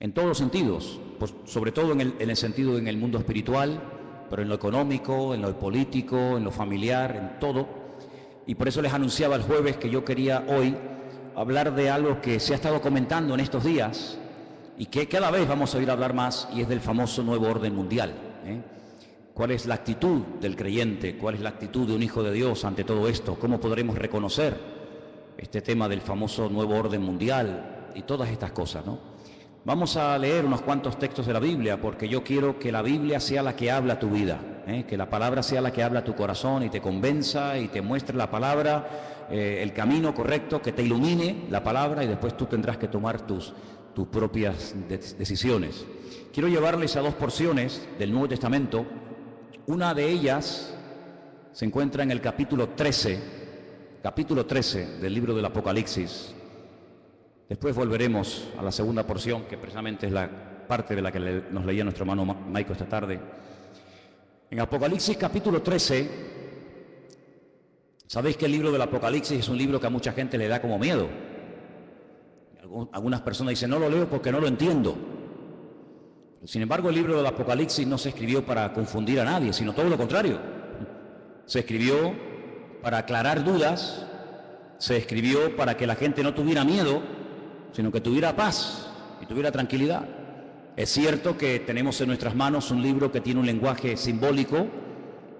en todos los sentidos, pues sobre todo en el sentido en el mundo espiritual, pero en lo económico, en lo político, en lo familiar, en todo. Y por eso les anunciaba el jueves que yo quería hoy hablar de algo que se ha estado comentando en estos días y que cada vez vamos a oír hablar más, y es del famoso nuevo orden mundial, ¿eh? ¿Cuál es la actitud del creyente? ¿Cuál es la actitud de un hijo de Dios ante todo esto? ¿Cómo podremos reconocer este tema del famoso nuevo orden mundial y todas estas cosas, ¿no? Vamos a leer unos cuantos textos de la Biblia, porque yo quiero que la Biblia sea la que habla tu vida, que la palabra sea la que habla tu corazón y te convenza y te muestre la palabra, el camino correcto, que te ilumine la palabra, y después tú tendrás que tomar tus propias decisiones. Quiero llevarles a dos porciones del Nuevo Testamento. Una de ellas se encuentra en el capítulo 13 del libro del Apocalipsis. Después volveremos a la segunda porción, que precisamente es la parte de la que nos leía nuestro hermano Maico esta tarde. En Apocalipsis capítulo 13, sabéis que el libro del Apocalipsis es un libro que a mucha gente le da como miedo. Algunas personas dicen, no lo leo porque no lo entiendo. Sin embargo, el libro del Apocalipsis no se escribió para confundir a nadie, sino todo lo contrario. Se escribió para aclarar dudas, se escribió para que la gente no tuviera miedo, sino que tuviera paz y tuviera tranquilidad. Es cierto que tenemos en nuestras manos un libro que tiene un lenguaje simbólico,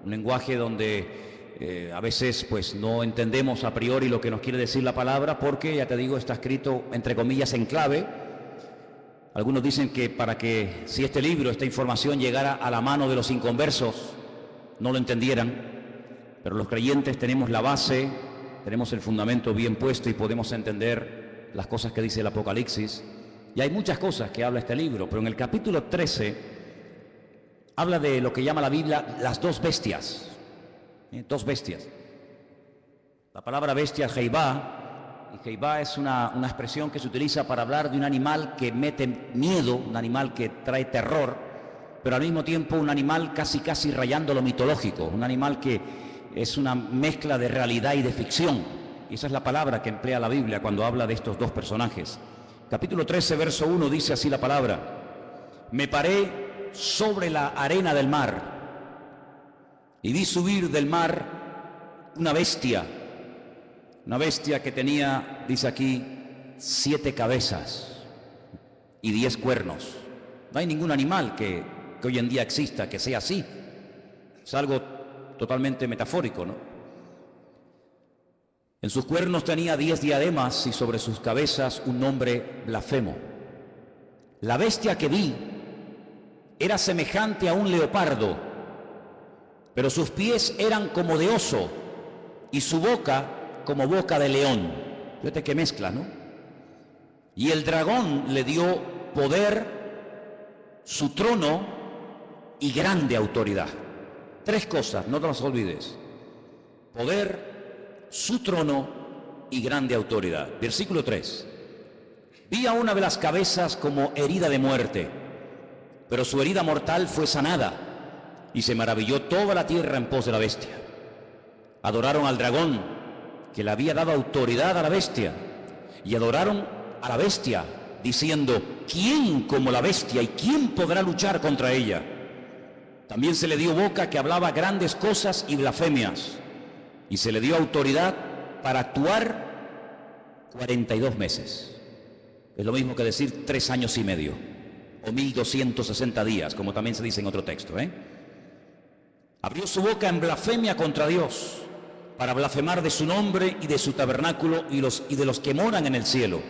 un lenguaje donde a veces pues no entendemos a priori lo que nos quiere decir la palabra, porque, ya te digo, está escrito entre comillas en clave. Algunos dicen que para que, si este libro, esta información llegara a la mano de los inconversos, no lo entendieran, pero los creyentes tenemos la base, tenemos el fundamento bien puesto y podemos entender las cosas que dice el Apocalipsis. Y hay muchas cosas que habla este libro, pero en el capítulo 13 habla de lo que llama la Biblia las dos bestias. Dos bestias. La palabra bestia es Jeibá, y Jeibá es una expresión que se utiliza para hablar de un animal que mete miedo, un animal que trae terror, pero al mismo tiempo un animal casi rayando lo mitológico, un animal que es una mezcla de realidad y de ficción. Y esa es la palabra que emplea la Biblia cuando habla de estos dos personajes. Capítulo 13, verso 1, dice así la palabra: me paré sobre la arena del mar y vi subir del mar una bestia que tenía, dice aquí, 7 cabezas y 10 cuernos. No hay ningún animal que hoy en día exista que sea así. Es algo totalmente metafórico, ¿no? En sus cuernos tenía 10 diademas y sobre sus cabezas un nombre blasfemo. La bestia que vi era semejante a un leopardo, pero sus pies eran como de oso y su boca como boca de león. Fíjate qué mezcla, ¿no? Y el dragón le dio poder, su trono y grande autoridad. 3 cosas, no te las olvides: poder, su trono y grande autoridad. Versículo 3. Vi a una de las cabezas como herida de muerte, pero su herida mortal fue sanada, y se maravilló toda la tierra en pos de la bestia. Adoraron al dragón, que le había dado autoridad a la bestia, y adoraron a la bestia, diciendo: ¿quién como la bestia y quién podrá luchar contra ella? También se le dio boca que hablaba grandes cosas y blasfemias, y se le dio autoridad para actuar 42 meses. Es lo mismo que decir 3 años y medio, o 1260 días, como también se dice en otro texto, Abrió su boca en blasfemia contra Dios, para blasfemar de su nombre y de su tabernáculo y de los que moran en el cielo.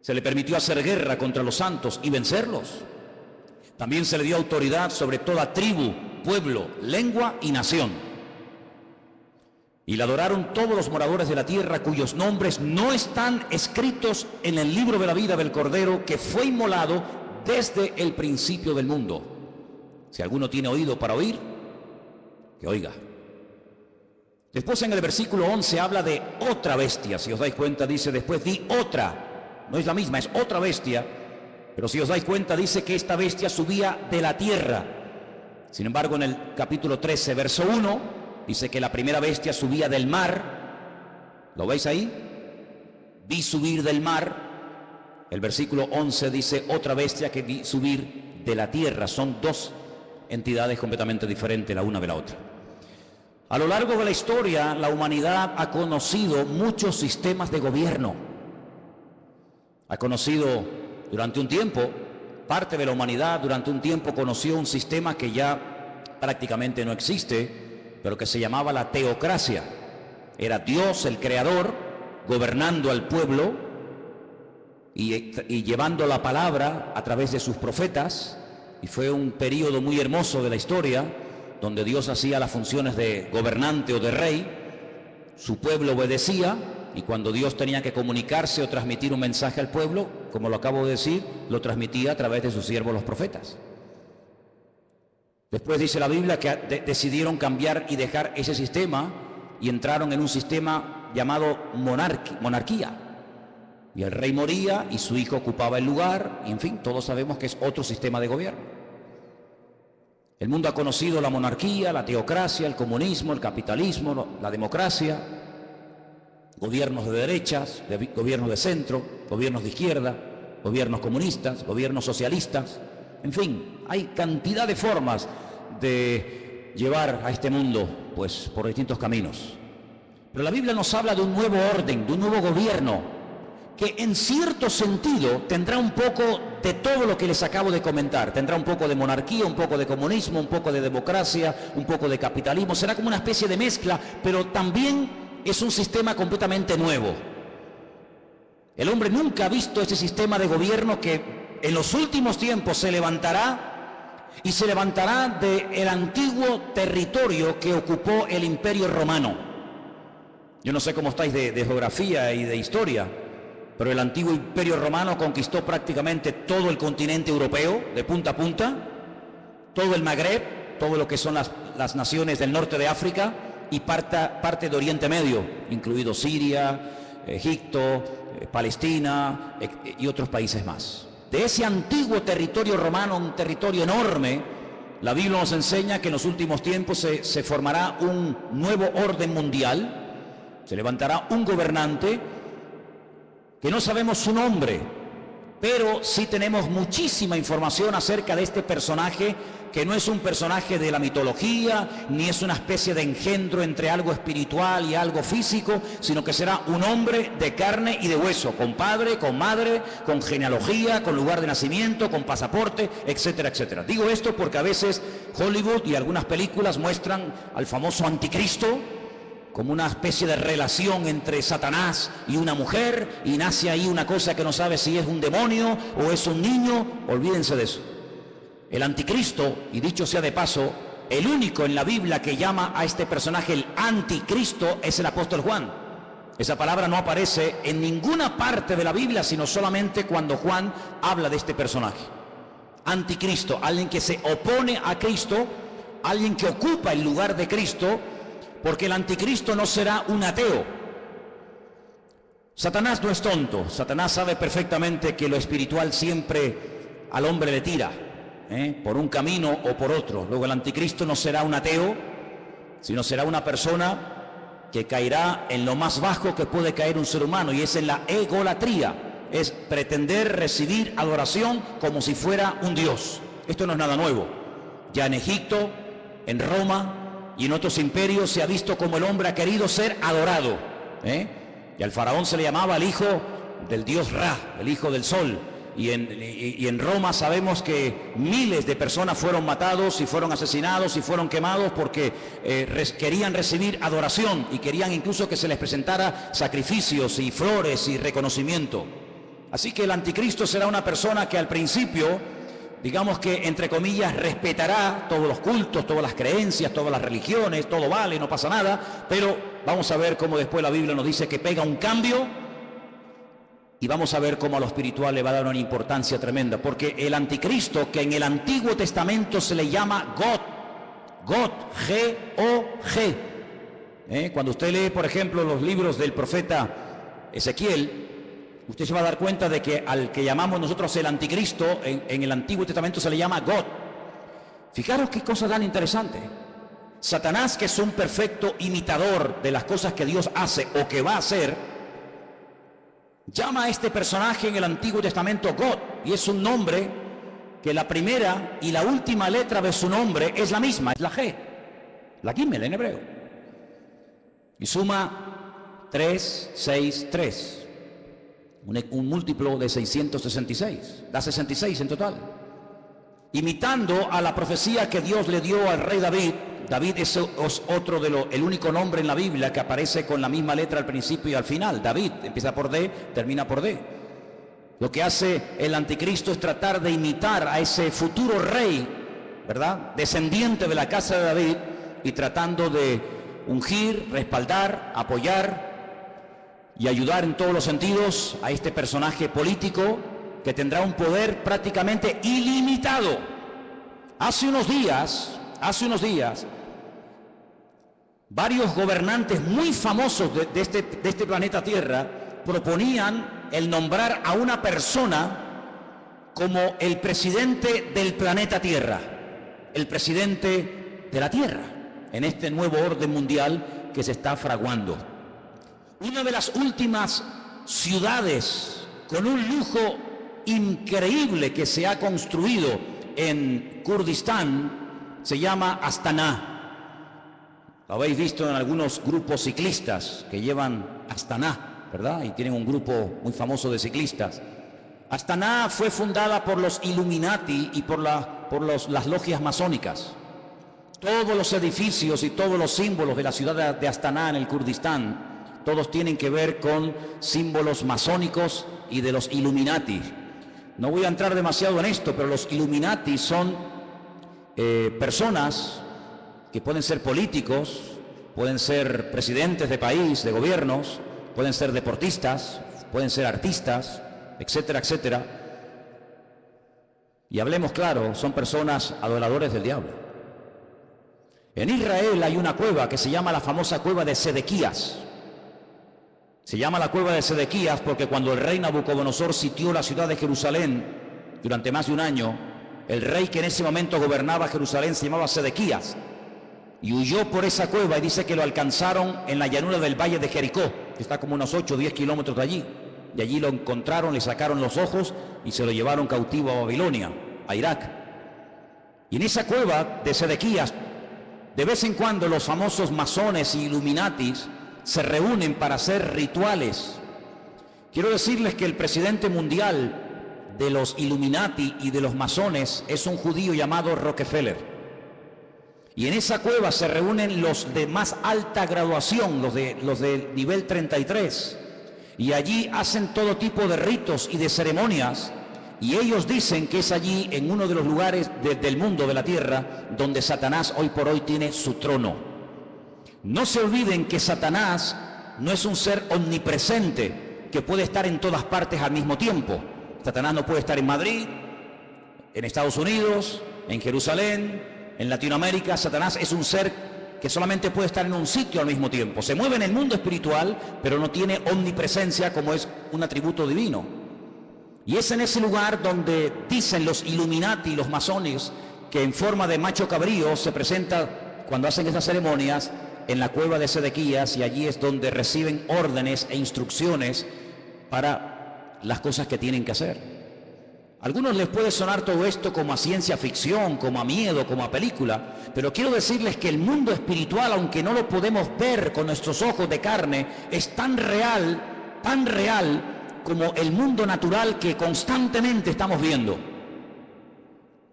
Se le permitió hacer guerra contra los santos y vencerlos. También se le dio autoridad sobre toda tribu, pueblo, lengua y nación. Y la adoraron todos los moradores de la tierra cuyos nombres no están escritos en el libro de la vida del Cordero, que fue inmolado desde el principio del mundo. Si alguno tiene oído para oír, que oiga. Después en el versículo 11 habla de otra bestia. Si os dais cuenta, dice después vi otra. No es la misma, es otra bestia. Pero si os dais cuenta, dice que esta bestia subía de la tierra. Sin embargo, en el capítulo 13, verso 1, dice que la primera bestia subía del mar. ¿Lo veis ahí? Vi subir del mar El versículo 11 dice, otra bestia que vi subir de la tierra. Son dos entidades completamente diferentes la una de la otra. A lo largo de la historia, la humanidad ha conocido muchos sistemas de gobierno. Ha conocido durante un tiempo, parte de la humanidad durante un tiempo conoció un sistema que ya prácticamente no existe, pero que se llamaba la teocracia. Era Dios, el creador, gobernando al pueblo y llevando la palabra a través de sus profetas. Y fue un periodo muy hermoso de la historia, donde Dios hacía las funciones de gobernante o de rey, su pueblo obedecía, y cuando Dios tenía que comunicarse o transmitir un mensaje al pueblo, como lo acabo de decir, lo transmitía a través de sus siervos los profetas. Después dice la Biblia que decidieron cambiar y dejar ese sistema y entraron en un sistema llamado monarquía. Y el rey moría y su hijo ocupaba el lugar, y en fin, todos sabemos que es otro sistema de gobierno. El mundo ha conocido la monarquía, la teocracia, el comunismo, el capitalismo, la democracia, gobiernos de derechas, gobiernos de centro, gobiernos de izquierda, gobiernos comunistas, gobiernos socialistas. En fin, hay cantidad de formas de llevar a este mundo, pues, por distintos caminos. Pero la Biblia nos habla de un nuevo orden, de un nuevo gobierno, que en cierto sentido tendrá un poco de todo lo que les acabo de comentar. Tendrá un poco de monarquía, un poco de comunismo, un poco de democracia, un poco de capitalismo. Será como una especie de mezcla, pero también es un sistema completamente nuevo. El hombre nunca ha visto ese sistema de gobierno que en los últimos tiempos se levantará, y se levantará del antiguo territorio que ocupó el Imperio Romano. Yo no sé cómo estáis de geografía y de historia, pero el antiguo Imperio Romano conquistó prácticamente todo el continente europeo, de punta a punta, todo el Magreb, todo lo que son las naciones del norte de África y parte de Oriente Medio, incluido Siria, Egipto, Palestina y otros países más. De ese antiguo territorio romano, un territorio enorme, la Biblia nos enseña que en los últimos tiempos se formará un nuevo orden mundial, se levantará un gobernante que no sabemos su nombre, pero sí tenemos muchísima información acerca de este personaje, que no es un personaje de la mitología, ni es una especie de engendro entre algo espiritual y algo físico, sino que será un hombre de carne y de hueso, con padre, con madre, con genealogía, con lugar de nacimiento, con pasaporte, etcétera, etcétera. Digo esto porque a veces Hollywood y algunas películas muestran al famoso anticristo como una especie de relación entre Satanás y una mujer, y nace ahí una cosa que no sabe si es un demonio o es un niño. Olvídense de eso. El anticristo, y dicho sea de paso, el único en la Biblia que llama a este personaje el anticristo es el apóstol Juan. Esa palabra no aparece en ninguna parte de la Biblia, sino solamente cuando Juan habla de este personaje. Anticristo, alguien que se opone a Cristo, alguien que ocupa el lugar de Cristo, porque el anticristo no será un ateo. Satanás no es tonto. Satanás sabe perfectamente que lo espiritual siempre al hombre le tira, por un camino o por otro. Luego el anticristo no será un ateo, sino será una persona que caerá en lo más bajo que puede caer un ser humano, y es en la egolatría. Es pretender recibir adoración como si fuera un dios. Esto no es nada nuevo. Ya en Egipto, en Roma y en otros imperios se ha visto como el hombre ha querido ser adorado, y al faraón se le llamaba el hijo del dios Ra, el hijo del sol, y en Roma sabemos que miles de personas fueron matados y fueron asesinados y fueron quemados porque querían recibir adoración y querían incluso que se les presentara sacrificios y flores y reconocimiento. Así que el anticristo será una persona que al principio, digamos que, entre comillas, respetará todos los cultos, todas las creencias, todas las religiones, todo vale, no pasa nada, pero vamos a ver cómo después la Biblia nos dice que pega un cambio, y vamos a ver cómo a lo espiritual le va a dar una importancia tremenda, porque el anticristo, que en el Antiguo Testamento se le llama God, G-O-G, cuando usted lee, por ejemplo, los libros del profeta Ezequiel, usted se va a dar cuenta de que al que llamamos nosotros el anticristo, en el Antiguo Testamento se le llama God. Fijaros qué cosa tan interesante. Satanás, que es un perfecto imitador de las cosas que Dios hace o que va a hacer, llama a este personaje en el Antiguo Testamento God, y es un nombre que la primera y la última letra de su nombre es la misma, es la G, la Gimel en hebreo. Y suma 363, un múltiplo de 666, da 66 en total. Imitando a la profecía que Dios le dio al rey David. David es otro el único nombre en la Biblia que aparece con la misma letra al principio y al final. David empieza por D, termina por D. Lo que hace el anticristo es tratar de imitar a ese futuro rey, ¿verdad?, descendiente de la casa de David, y tratando de ungir, respaldar, apoyar y ayudar en todos los sentidos a este personaje político que tendrá un poder prácticamente ilimitado. Hace unos días, varios gobernantes muy famosos de este planeta Tierra proponían el nombrar a una persona como el presidente del planeta Tierra, el presidente de la Tierra, en este nuevo orden mundial que se está fraguando. Una de las últimas ciudades con un lujo increíble que se ha construido en Kurdistán se llama Astana. Lo habéis visto en algunos grupos ciclistas que llevan Astana, ¿verdad? Y tienen un grupo muy famoso de ciclistas. Astana fue fundada por los Illuminati y por las logias masónicas. Todos los edificios y todos los símbolos de la ciudad de Astana en el Kurdistán, todos tienen que ver con símbolos masónicos y de los Illuminati. No voy a entrar demasiado en esto, pero los Illuminati son personas que pueden ser políticos, pueden ser presidentes de país, de gobiernos, pueden ser deportistas, pueden ser artistas, etcétera, etcétera. Y hablemos claro, son personas adoradores del diablo. En Israel hay una cueva que se llama la famosa cueva de Sedequías. Se llama la cueva de Sedequías porque cuando el rey Nabucodonosor sitió la ciudad de Jerusalén durante más de un año, el rey que en ese momento gobernaba Jerusalén se llamaba Sedequías y huyó por esa cueva, y dice que lo alcanzaron en la llanura del valle de Jericó, que está como unos 8 o 10 kilómetros de allí. Y allí lo encontraron, le sacaron los ojos y se lo llevaron cautivo a Babilonia, a Irak. Y en esa cueva de Sedequías, de vez en cuando los famosos masones y Illuminatis se reúnen para hacer rituales. Quiero decirles que el presidente mundial de los Illuminati y de los masones es un judío llamado Rockefeller. Y en esa cueva se reúnen los de más alta graduación, los de nivel 33. Y allí hacen todo tipo de ritos y de ceremonias. Y ellos dicen que es allí, en uno de los lugares del mundo, de la tierra, donde Satanás hoy por hoy tiene su trono. No se olviden que Satanás no es un ser omnipresente que puede estar en todas partes al mismo tiempo. Satanás no puede estar en Madrid, en Estados Unidos, en Jerusalén, en Latinoamérica. Satanás es un ser que solamente puede estar en un sitio al mismo tiempo. Se mueve en el mundo espiritual, pero no tiene omnipresencia como es un atributo divino. Y es en ese lugar donde dicen los Illuminati y los masones que en forma de macho cabrío se presenta cuando hacen esas ceremonias en la cueva de Sedequías, y allí es donde reciben órdenes e instrucciones para las cosas que tienen que hacer. A algunos les puede sonar todo esto como a ciencia ficción, como a miedo, como a película, pero quiero decirles que el mundo espiritual, aunque no lo podemos ver con nuestros ojos de carne, es tan real como el mundo natural que constantemente estamos viendo.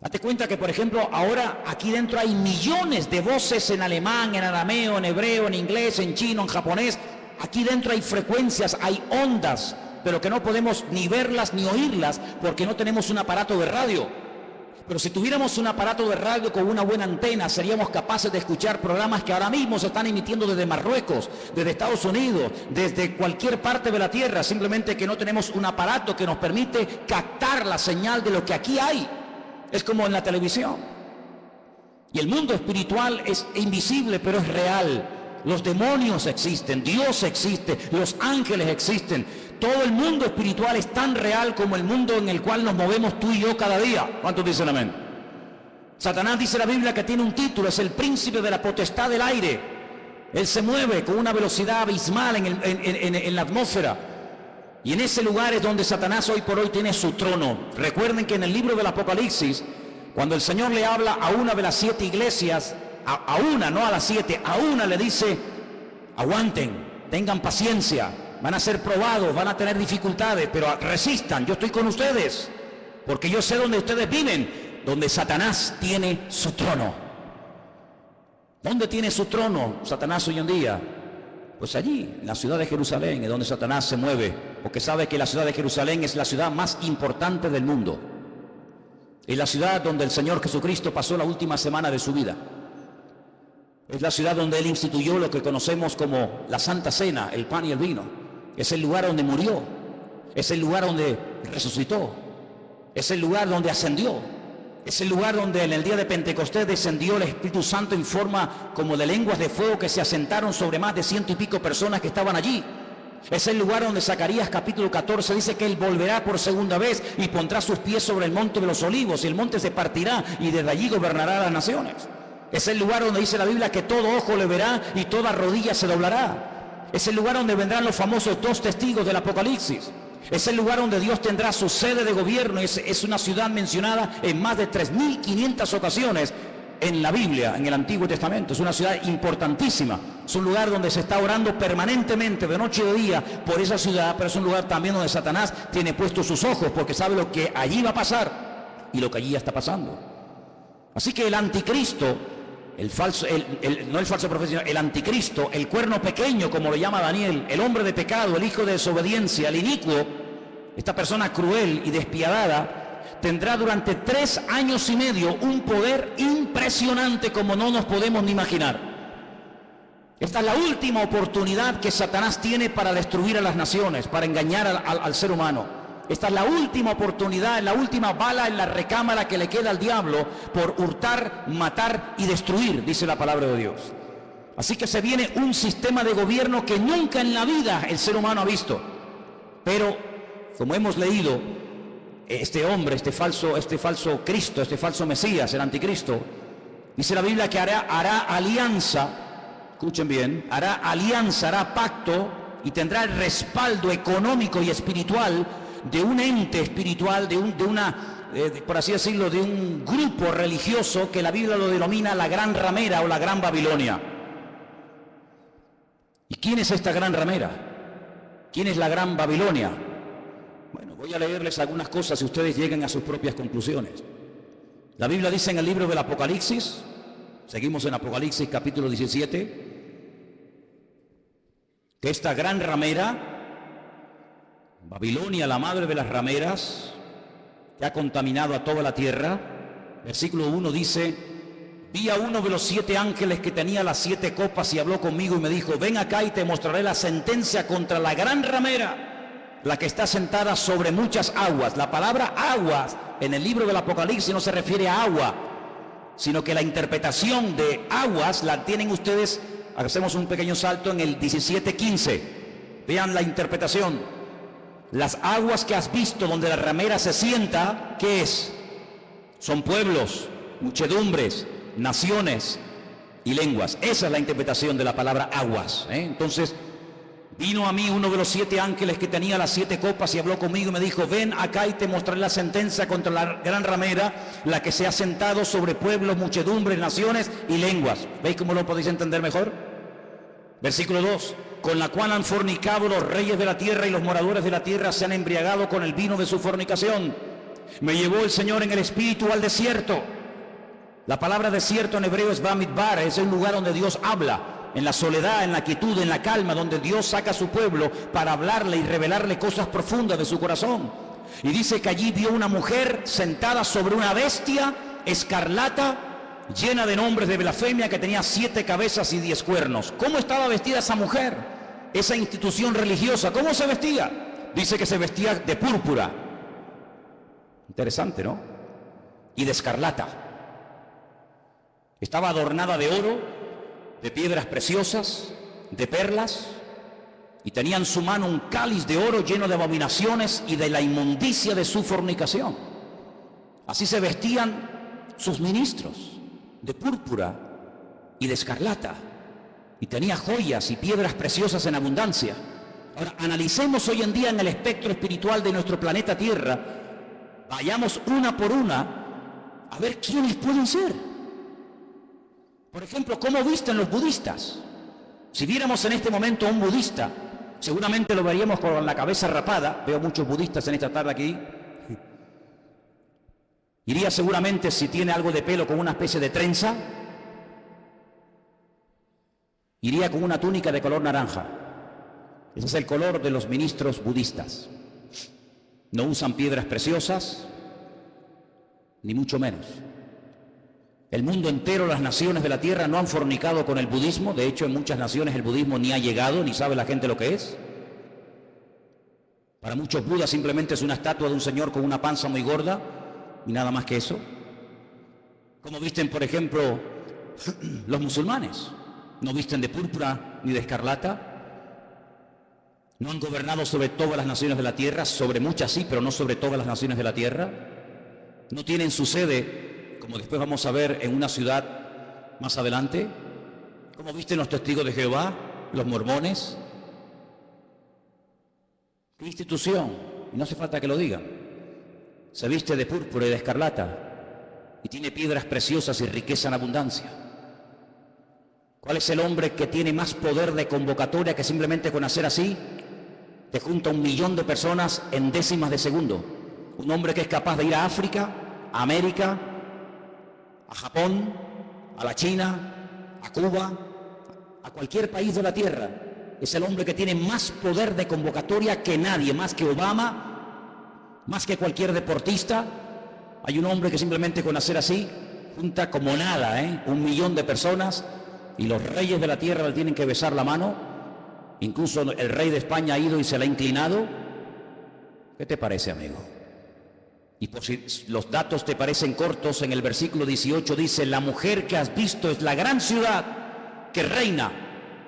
Date cuenta que, por ejemplo, ahora aquí dentro hay millones de voces en alemán, en arameo, en hebreo, en inglés, en chino, en japonés. Aquí dentro hay frecuencias, hay ondas, pero que no podemos ni verlas ni oírlas porque no tenemos un aparato de radio. Pero si tuviéramos un aparato de radio con una buena antena, seríamos capaces de escuchar programas que ahora mismo se están emitiendo desde Marruecos, desde Estados Unidos, desde cualquier parte de la tierra, simplemente que no tenemos un aparato que nos permite captar la señal de lo que aquí hay. Es como en la televisión. Y el mundo espiritual es invisible, pero es real. Los demonios existen, Dios existe, los ángeles existen. Todo el mundo espiritual es tan real como el mundo en el cual nos movemos tú y yo cada día. ¿Cuántos dicen amén? Satanás, dice la Biblia, que tiene un título, es el príncipe de la potestad del aire. Él se mueve con una velocidad abismal en la atmósfera. Y en ese lugar es donde Satanás hoy por hoy tiene su trono. Recuerden que en el libro del Apocalipsis, cuando el Señor le habla a una de las 7 iglesias, a una, no a las 7, a una le dice: aguanten, tengan paciencia, van a ser probados, van a tener dificultades, pero resistan, yo estoy con ustedes, porque yo sé dónde ustedes viven, donde Satanás tiene su trono. ¿Dónde tiene su trono Satanás hoy en día? Pues allí, en la ciudad de Jerusalén, es donde Satanás se mueve, porque sabe que la ciudad de Jerusalén es la ciudad más importante del mundo. Es la ciudad donde el Señor Jesucristo pasó la última semana de su vida. Es la ciudad donde Él instituyó lo que conocemos como la Santa Cena, el pan y el vino. Es el lugar donde murió, es el lugar donde resucitó, es el lugar donde ascendió. Es el lugar donde en el día de Pentecostés descendió el Espíritu Santo en forma como de lenguas de fuego que se asentaron sobre más de 100 y pico personas que estaban allí. Es el lugar donde Zacarías capítulo 14 dice que Él volverá por segunda vez y pondrá sus pies sobre el monte de los olivos y el monte se partirá y desde allí gobernará las naciones. Es el lugar donde dice la Biblia que todo ojo le verá y toda rodilla se doblará. Es el lugar donde vendrán los famosos 2 testigos del Apocalipsis. Es el lugar donde Dios tendrá su sede de gobierno. Es una ciudad mencionada en más de 3.500 ocasiones en la Biblia, en el Antiguo Testamento. Es una ciudad importantísima. Es un lugar donde se está orando permanentemente, de noche y de día, por esa ciudad, pero es un lugar también donde Satanás tiene puestos sus ojos, porque sabe lo que allí va a pasar y lo que allí ya está pasando. Así que el anticristo, no el falso profeta, el anticristo, el cuerno pequeño, como lo llama Daniel, el hombre de pecado, el hijo de desobediencia, el inicuo, esta persona cruel y despiadada, tendrá durante 3 años y medio un poder impresionante como no nos podemos ni imaginar. Esta es la última oportunidad que Satanás tiene para destruir a las naciones, para engañar al ser humano. Esta es la última oportunidad, la última bala en la recámara que le queda al diablo por hurtar, matar y destruir, dice la palabra de Dios. Así que se viene un sistema de gobierno que nunca en la vida el ser humano ha visto. Pero, como hemos leído, este hombre, este falso Cristo, este falso Mesías, el anticristo, dice la Biblia que hará alianza, escuchen bien, hará pacto y tendrá el respaldo económico y espiritual de un ente espiritual, por así decirlo, de un grupo religioso que la Biblia lo denomina la Gran Ramera o la Gran Babilonia. ¿Y quién es esta Gran Ramera? ¿Quién es la Gran Babilonia? Bueno, voy a leerles algunas cosas y ustedes lleguen a sus propias conclusiones. La Biblia dice en el libro del Apocalipsis, seguimos en Apocalipsis capítulo 17, que esta Gran Ramera, Babilonia, la madre de las rameras, que ha contaminado a toda la tierra. Versículo 1 dice: vi a uno de los 7 ángeles que tenía las 7 copas y habló conmigo y me dijo: ven acá y te mostraré la sentencia contra la gran ramera, la que está sentada sobre muchas aguas. La palabra aguas en el libro del Apocalipsis no se refiere a agua, sino que la interpretación de aguas la tienen ustedes. Hacemos un pequeño salto en el 17:15. Vean la interpretación. Las aguas que has visto donde la ramera se sienta, ¿qué es? Son pueblos, muchedumbres, naciones y lenguas. Esa es la interpretación de la palabra aguas. Entonces, vino a mí uno de los 7 ángeles que tenía las 7 copas y habló conmigo y me dijo: ven acá y te mostraré la sentencia contra la gran ramera, la que se ha sentado sobre pueblos, muchedumbres, naciones y lenguas. ¿Veis cómo lo podéis entender mejor? Versículo 2: con la cual han fornicado los reyes de la tierra y los moradores de la tierra se han embriagado con el vino de su fornicación. Me llevó el Señor en el espíritu al desierto. La palabra desierto en hebreo es Bamidbar, es el lugar donde Dios habla, en la soledad, en la quietud, en la calma, donde Dios saca a su pueblo para hablarle y revelarle cosas profundas de su corazón. Y dice que allí vio una mujer sentada sobre una bestia escarlata, llena de nombres de blasfemia, que tenía 7 cabezas y 10 cuernos. ¿Cómo estaba vestida esa mujer? Esa institución religiosa, ¿cómo se vestía? Dice que se vestía de púrpura. Interesante, ¿no? Y de escarlata. Estaba adornada de oro, de piedras preciosas, de perlas, y tenía en su mano un cáliz de oro lleno de abominaciones y de la inmundicia de su fornicación. Así se vestían sus ministros, de púrpura y de escarlata, y tenía joyas y piedras preciosas en abundancia. Ahora, analicemos hoy en día en el espectro espiritual de nuestro planeta Tierra, vayamos una por una a ver quiénes pueden ser. Por ejemplo, ¿cómo visten los budistas? Si viéramos en este momento a un budista, seguramente lo veríamos con la cabeza rapada. Veo muchos budistas en esta tarde aquí. Iría seguramente, si tiene algo de pelo, con una especie de trenza. Iría con una túnica de color naranja. Ese es el color de los ministros budistas. No usan piedras preciosas, ni mucho menos. El mundo entero, las naciones de la tierra no han fornicado con el budismo. De hecho, en muchas naciones el budismo ni ha llegado, ni sabe la gente lo que es. Para muchos, Buda simplemente es una estatua de un señor con una panza muy gorda y nada más que eso. ¿Cómo visten, por ejemplo, los musulmanes? No visten de púrpura ni de escarlata. No han gobernado sobre todas las naciones de la tierra, sobre muchas sí, pero no sobre todas las naciones de la tierra. No tienen su sede, como después vamos a ver, en una ciudad más adelante. ¿Cómo visten los testigos de Jehová, los mormones? ¿Qué institución? Y no hace falta que lo digan. Se viste de púrpura y de escarlata y tiene piedras preciosas y riqueza en abundancia. ¿Cuál es el hombre que tiene más poder de convocatoria que simplemente con hacer así te junta 1 millón de personas en décimas de segundo? Un hombre que es capaz de ir a África, a América, a Japón, a la China, a Cuba, a cualquier país de la tierra. Es el hombre que tiene más poder de convocatoria que nadie, más que Obama, más que cualquier deportista. Hay un hombre que simplemente con hacer así junta como nada, 1 millón de personas, y los reyes de la tierra le tienen que besar la mano. Incluso el rey de España ha ido y se le ha inclinado. ¿Qué te parece, amigo? Y por si los datos te parecen cortos, en el versículo 18 dice: la mujer que has visto es la gran ciudad que reina,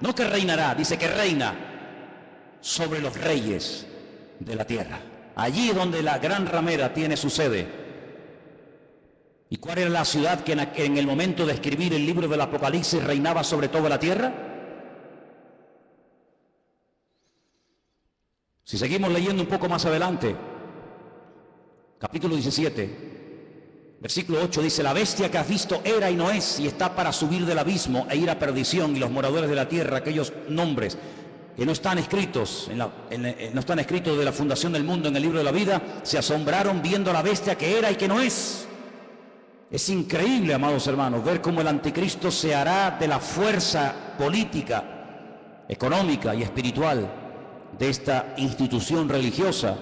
no que reinará, dice que reina sobre los reyes de la tierra. Allí donde la gran ramera tiene su sede. ¿Y cuál era la ciudad que en el momento de escribir el libro del Apocalipsis reinaba sobre toda la tierra? Si seguimos leyendo un poco más adelante, capítulo 17, versículo 8 dice: la bestia que has visto era y no es, y está para subir del abismo e ir a perdición, y los moradores de la tierra, aquellos nombres que no están escritos no están escritos de la fundación del mundo en el libro de la vida, se asombraron viendo a la bestia que era y que no es. Es increíble, amados hermanos, ver cómo el anticristo se hará de la fuerza política, económica y espiritual de esta institución religiosa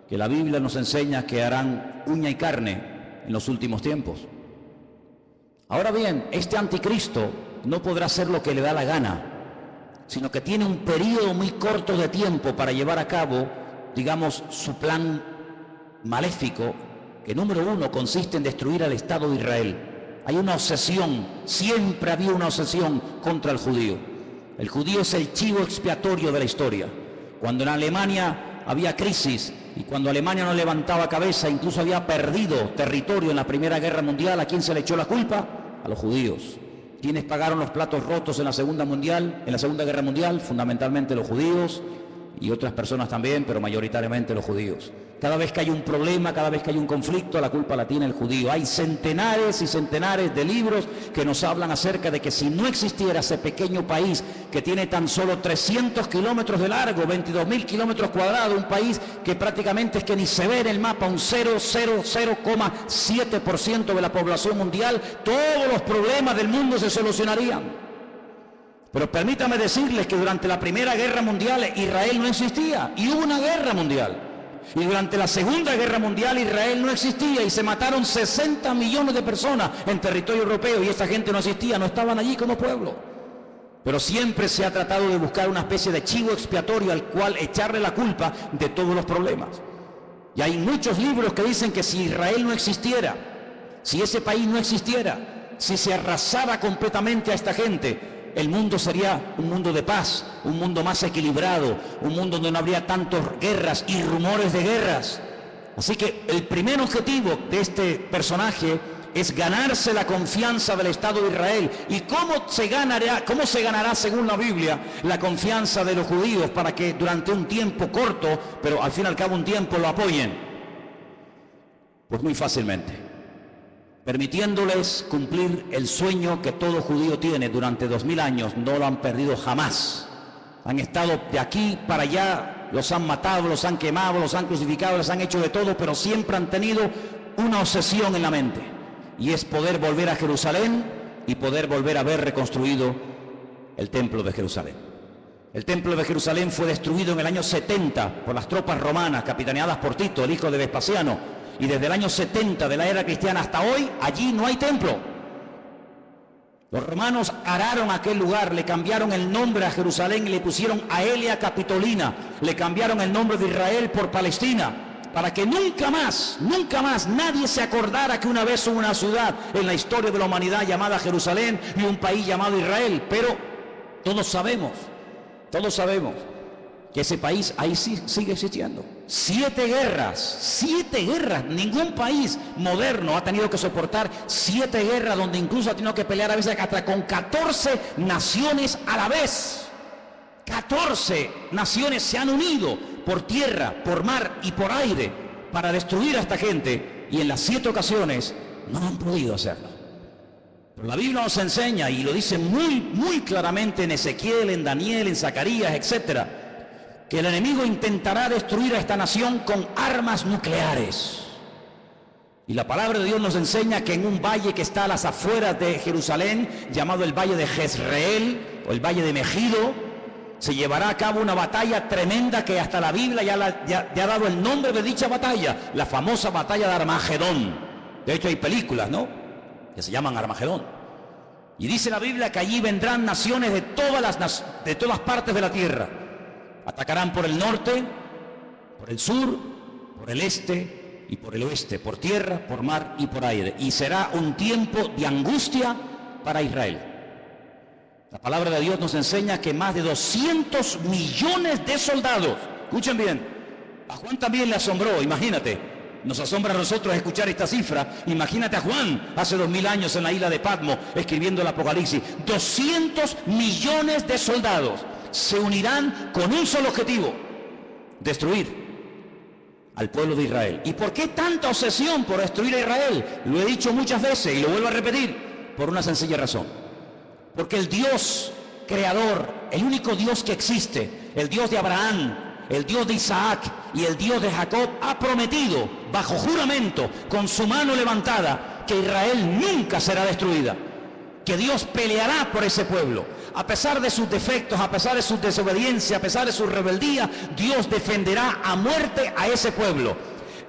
que la Biblia nos enseña que harán uña y carne en los últimos tiempos. Ahora bien, este anticristo no podrá hacer lo que le da la gana, sino que tiene un periodo muy corto de tiempo para llevar a cabo, digamos, su plan maléfico, que número 1 consiste en destruir al Estado de Israel. Hay una obsesión, siempre había una obsesión contra el judío. El judío es el chivo expiatorio de la historia. Cuando en Alemania había crisis y cuando Alemania no levantaba cabeza, incluso había perdido territorio en la Primera Guerra Mundial, ¿a quién se le echó la culpa? A los judíos. ¿Quiénes pagaron los platos rotos en la Segunda Guerra Mundial? Fundamentalmente los judíos y otras personas también, pero mayoritariamente los judíos. Cada vez que hay un problema, cada vez que hay un conflicto, la culpa la tiene el judío. Hay centenares y centenares de libros que nos hablan acerca de que si no existiera ese pequeño país que tiene tan solo 300 kilómetros de largo, 22.000 kilómetros cuadrados, un país que prácticamente es que ni se ve en el mapa, un 0,7% de la población mundial, todos los problemas del mundo se solucionarían. Pero permítame decirles que durante la Primera Guerra Mundial Israel no existía y hubo una guerra mundial. Y durante la Segunda Guerra Mundial Israel no existía y se mataron 60 millones de personas en territorio europeo y esa gente no existía, no estaban allí como pueblo. Pero siempre se ha tratado de buscar una especie de chivo expiatorio al cual echarle la culpa de todos los problemas. Y hay muchos libros que dicen que si Israel no existiera, si ese país no existiera, si se arrasara completamente a esta gente, el mundo sería un mundo de paz, un mundo más equilibrado, un mundo donde no habría tantas guerras y rumores de guerras. Así que el primer objetivo de este personaje es ganarse la confianza del Estado de Israel. ¿Y cómo se ganará según la Biblia la confianza de los judíos para que durante un tiempo corto, pero al fin y al cabo un tiempo, lo apoyen? Pues muy fácilmente, permitiéndoles cumplir el sueño que todo judío tiene durante 2000 años. No lo han perdido jamás. Han estado de aquí para allá, los han matado, los han quemado, los han crucificado, les han hecho de todo, pero siempre han tenido una obsesión en la mente, y es poder volver a Jerusalén y poder volver a ver reconstruido el templo de Jerusalén. El templo de Jerusalén fue destruido en el año 70 por las tropas romanas capitaneadas por Tito, el hijo de Vespasiano, y desde el año 70 de la era cristiana hasta hoy, allí no hay templo. Los romanos araron aquel lugar, le cambiaron el nombre a Jerusalén y le pusieron Aelia Capitolina, le cambiaron el nombre de Israel por Palestina, para que nunca más nadie se acordara que una vez hubo una ciudad en la historia de la humanidad llamada Jerusalén y un país llamado Israel. Pero todos sabemos que ese país ahí sí sigue existiendo. 7 guerras, ningún país moderno ha tenido que soportar 7 guerras, donde incluso ha tenido que pelear a veces hasta con 14 naciones a la vez. 14 naciones se han unido por tierra, por mar y por aire para destruir a esta gente, y en las 7 ocasiones no han podido hacerlo. Pero la Biblia nos enseña, y lo dice muy claramente en Ezequiel, en Daniel, en Zacarías, etcétera, que el enemigo intentará destruir a esta nación con armas nucleares. Y la palabra de Dios nos enseña que en un valle que está a las afueras de Jerusalén, llamado el Valle de Jezreel o el Valle de Megido, se llevará a cabo una batalla tremenda que hasta la Biblia ya ha dado el nombre de dicha batalla, la famosa batalla de Armagedón. De hecho hay películas, ¿no?, que se llaman Armagedón. Y dice la Biblia que allí vendrán naciones de todas partes de la tierra. Atacarán por el norte, por el sur, por el este y por el oeste, por tierra, por mar y por aire. Y será un tiempo de angustia para Israel. La palabra de Dios nos enseña que más de 200 millones de soldados, escuchen bien, a Juan también le asombró, imagínate, nos asombra a nosotros escuchar esta cifra. Imagínate a Juan hace 2000 años en la isla de Patmos escribiendo el Apocalipsis. 200 millones de soldados se unirán con un solo objetivo: destruir al pueblo de Israel. ¿Y por qué tanta obsesión por destruir a Israel? Lo he dicho muchas veces y lo vuelvo a repetir, por una sencilla razón: porque el Dios creador, el único Dios que existe, el Dios de Abraham, el Dios de Isaac y el Dios de Jacob, ha prometido bajo juramento, con su mano levantada, que Israel nunca será destruida, que Dios peleará por ese pueblo. A pesar de sus defectos, a pesar de su desobediencia, a pesar de su rebeldía, Dios defenderá a muerte a ese pueblo.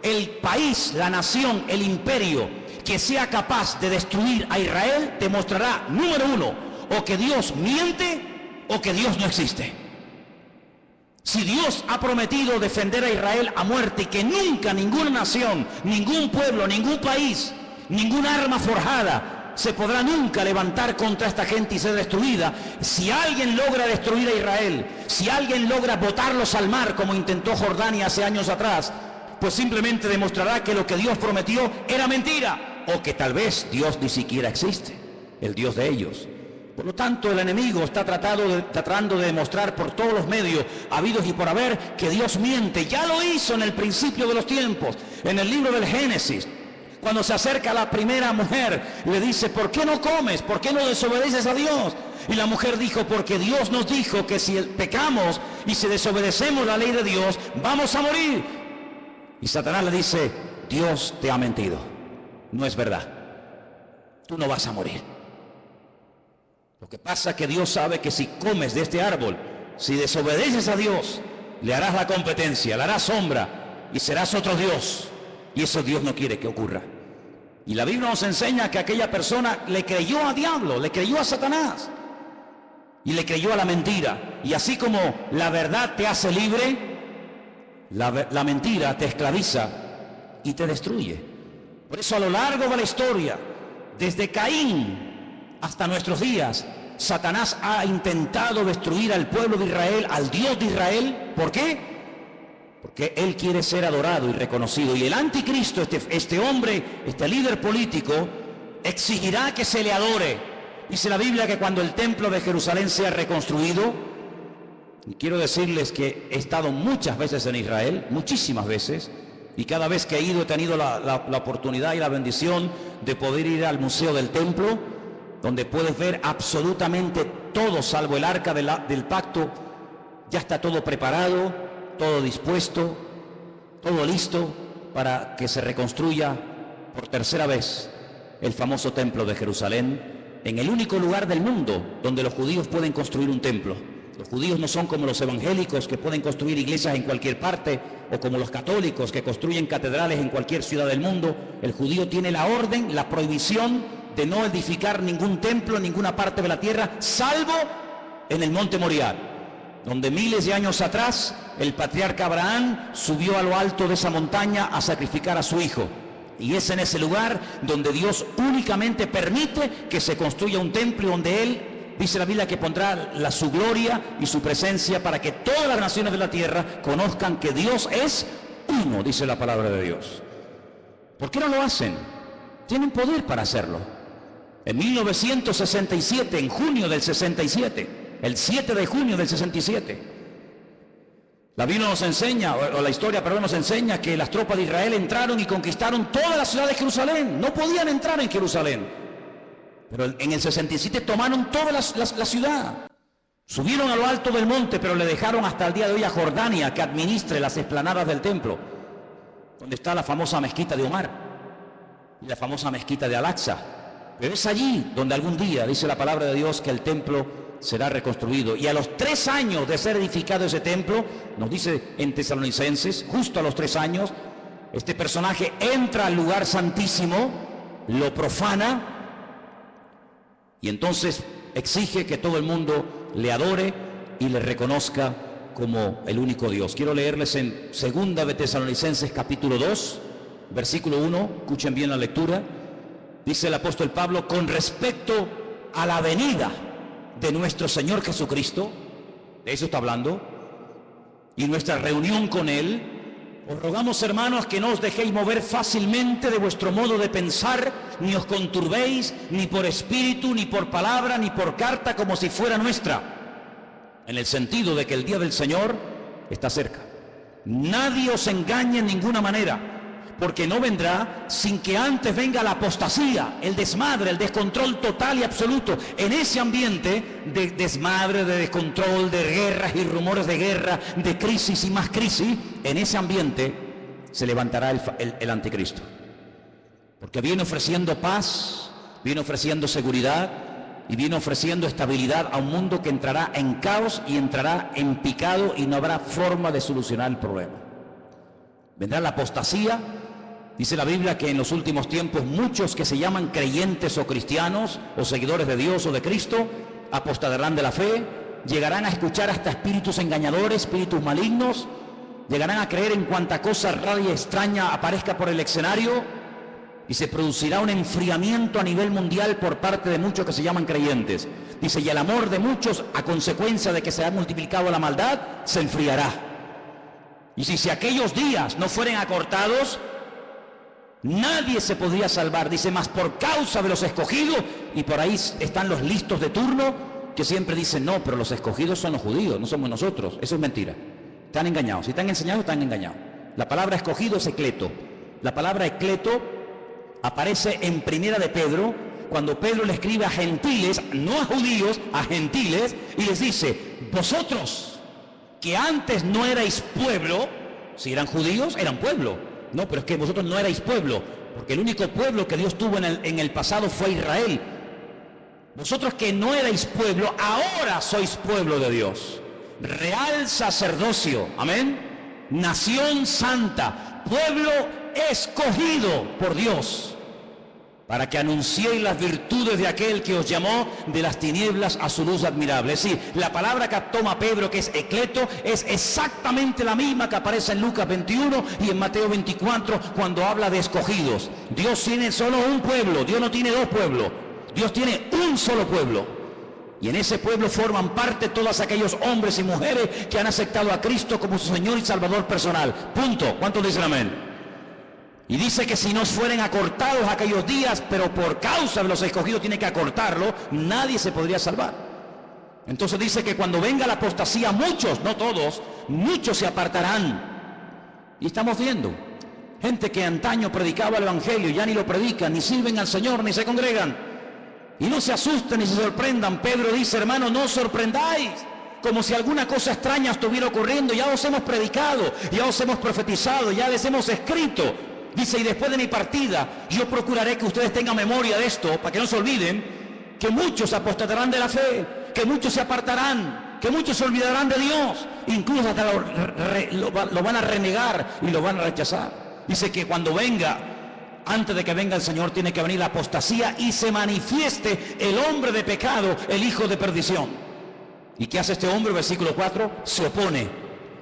El país, la nación, el imperio que sea capaz de destruir a Israel demostrará, número uno, o que Dios miente o que Dios no existe. Si Dios ha prometido defender a Israel a muerte y que nunca ninguna nación, ningún pueblo, ningún país, ninguna arma forjada se podrá nunca levantar contra esta gente y ser destruida. Si alguien logra destruir a Israel, si alguien logra botarlos al mar como intentó Jordania hace años atrás, pues simplemente demostrará que lo que Dios prometió era mentira, o que tal vez Dios ni siquiera existe, el Dios de ellos. Por lo tanto, el enemigo está tratando de demostrar por todos los medios habidos y por haber que Dios miente. Ya lo hizo en el principio de los tiempos, en el libro del Génesis. Cuando se acerca a la primera mujer, le dice: ¿por qué no comes? ¿Por qué no desobedeces a Dios? Y la mujer dijo: porque Dios nos dijo que si pecamos y si desobedecemos la ley de Dios, vamos a morir. Y Satanás le dice: Dios te ha mentido, no es verdad, tú no vas a morir. Lo que pasa es que Dios sabe que si comes de este árbol, si desobedeces a Dios, le harás la competencia, le harás sombra y serás otro Dios. Y eso Dios no quiere que ocurra. Y la Biblia nos enseña que aquella persona le creyó a diablo, le creyó a Satanás y le creyó a la mentira. Y así como la verdad te hace libre, la mentira te esclaviza y te destruye. Por eso a lo largo de la historia, desde Caín hasta nuestros días, Satanás ha intentado destruir al pueblo de Israel, al Dios de Israel. ¿Por qué? Porque él quiere ser adorado y reconocido. Y el anticristo, este hombre, este líder político, exigirá que se le adore. Dice la Biblia que cuando el templo de Jerusalén sea reconstruido, y quiero decirles que he estado muchas veces en Israel, muchísimas veces, y cada vez que he ido he tenido la oportunidad y la bendición de poder ir al Museo del Templo, donde puedes ver absolutamente todo, salvo el arca del pacto. Ya está todo preparado, todo dispuesto, todo listo para que se reconstruya por tercera vez el famoso templo de Jerusalén, en el único lugar del mundo donde los judíos pueden construir un templo. Los judíos no son como los evangélicos, que pueden construir iglesias en cualquier parte, o como los católicos, que construyen catedrales en cualquier ciudad del mundo. El judío tiene la orden, la prohibición de no edificar ningún templo en ninguna parte de la tierra, salvo en el monte Moriah, donde miles de años atrás el patriarca Abraham subió a lo alto de esa montaña a sacrificar a su hijo. Y es en ese lugar donde Dios únicamente permite que se construya un templo, donde Él, dice la Biblia, que pondrá su gloria y su presencia para que todas las naciones de la tierra conozcan que Dios es uno, dice la palabra de Dios. ¿Por qué no lo hacen? Tienen poder para hacerlo. En 1967, en junio del 67, el 7 de junio del 67, la Biblia nos enseña, o la historia, perdón, nos enseña que las tropas de Israel entraron y conquistaron toda la ciudad de Jerusalén. No podían entrar en Jerusalén, pero en el 67 tomaron toda la ciudad. Subieron a lo alto del monte, pero le dejaron hasta el día de hoy a Jordania que administre las explanadas del templo, donde está la famosa mezquita de Omar y la famosa mezquita de Al-Aqsa. Pero es allí donde algún día, dice la palabra de Dios, que el templo será reconstruido. Y a los 3 años de ser edificado ese templo, nos dice en Tesalonicenses, justo a los 3 años, este personaje entra al lugar santísimo, lo profana, y entonces exige que todo el mundo le adore y le reconozca como el único Dios. Quiero leerles en 2 de Tesalonicenses capítulo 2, versículo 1, escuchen bien la lectura. Dice el apóstol Pablo: con respecto a la venida de nuestro Señor Jesucristo, de eso está hablando, y nuestra reunión con Él, os rogamos, hermanos, que no os dejéis mover fácilmente de vuestro modo de pensar, ni os conturbéis, ni por espíritu, ni por palabra, ni por carta, como si fuera nuestra, en el sentido de que el día del Señor está cerca. Nadie os engañe en ninguna manera, porque no vendrá sin que antes venga la apostasía, el desmadre, el descontrol total y absoluto. En ese ambiente de desmadre, de descontrol, de guerras y rumores de guerra, de crisis y más crisis, en ese ambiente se levantará el anticristo. Porque viene ofreciendo paz, viene ofreciendo seguridad y viene ofreciendo estabilidad a un mundo que entrará en caos y entrará en picado y no habrá forma de solucionar el problema. Vendrá la apostasía. Dice la Biblia que en los últimos tiempos muchos que se llaman creyentes o cristianos o seguidores de Dios o de Cristo apostatarán de la fe, llegarán a escuchar hasta espíritus engañadores, espíritus malignos, llegarán a creer en cuanta cosa rara y extraña aparezca por el escenario, y se producirá un enfriamiento a nivel mundial por parte de muchos que se llaman creyentes. Dice, y el amor de muchos, a consecuencia de que se ha multiplicado la maldad, se enfriará. Y si aquellos días no fueren acortados, nadie se podría salvar. Dice, más por causa de los escogidos, y por ahí están los listos de turno que siempre dicen, no, pero los escogidos son los judíos, no somos nosotros. Eso es mentira. Están engañados. Si están enseñados, están engañados. La palabra escogido es ecleto. La palabra ecleto aparece en Primera de Pedro, cuando Pedro le escribe a gentiles, no a judíos, a gentiles, y les dice, vosotros que antes no erais pueblo, si eran judíos, eran pueblo. No, pero es que vosotros no erais pueblo, porque el único pueblo que Dios tuvo en el pasado fue Israel. Vosotros que no erais pueblo, ahora sois pueblo de Dios. Real sacerdocio, amén. Nación santa, pueblo escogido por Dios, para que anunciéis las virtudes de aquel que os llamó de las tinieblas a su luz admirable. Es decir, la palabra que toma Pedro, que es ecleto, es exactamente la misma que aparece en Lucas 21 y en Mateo 24 cuando habla de escogidos. Dios tiene solo un pueblo, Dios no tiene dos pueblos, Dios tiene un solo pueblo. Y en ese pueblo forman parte todos aquellos hombres y mujeres que han aceptado a Cristo como su Señor y Salvador personal. Punto. ¿Cuántos dicen amén? Y dice que si no fueren acortados aquellos días, pero por causa de los escogidos tiene que acortarlo, nadie se podría salvar. Entonces dice que cuando venga la apostasía, muchos, no todos, muchos se apartarán. Y estamos viendo gente que antaño predicaba el evangelio, ya ni lo predican, ni sirven al Señor, ni se congregan. Y no se asusten ni se sorprendan. Pedro dice, hermano, no os sorprendáis, como si alguna cosa extraña estuviera ocurriendo. Ya os hemos predicado, ya os hemos profetizado, ya les hemos escrito. Dice, y después de mi partida, yo procuraré que ustedes tengan memoria de esto, para que no se olviden, que muchos apostatarán de la fe, que muchos se apartarán, que muchos se olvidarán de Dios, incluso hasta lo van a renegar y lo van a rechazar. Dice que cuando venga, antes de que venga el Señor, tiene que venir la apostasía y se manifieste el hombre de pecado, el hijo de perdición. ¿Y qué hace este hombre? Versículo 4, se opone,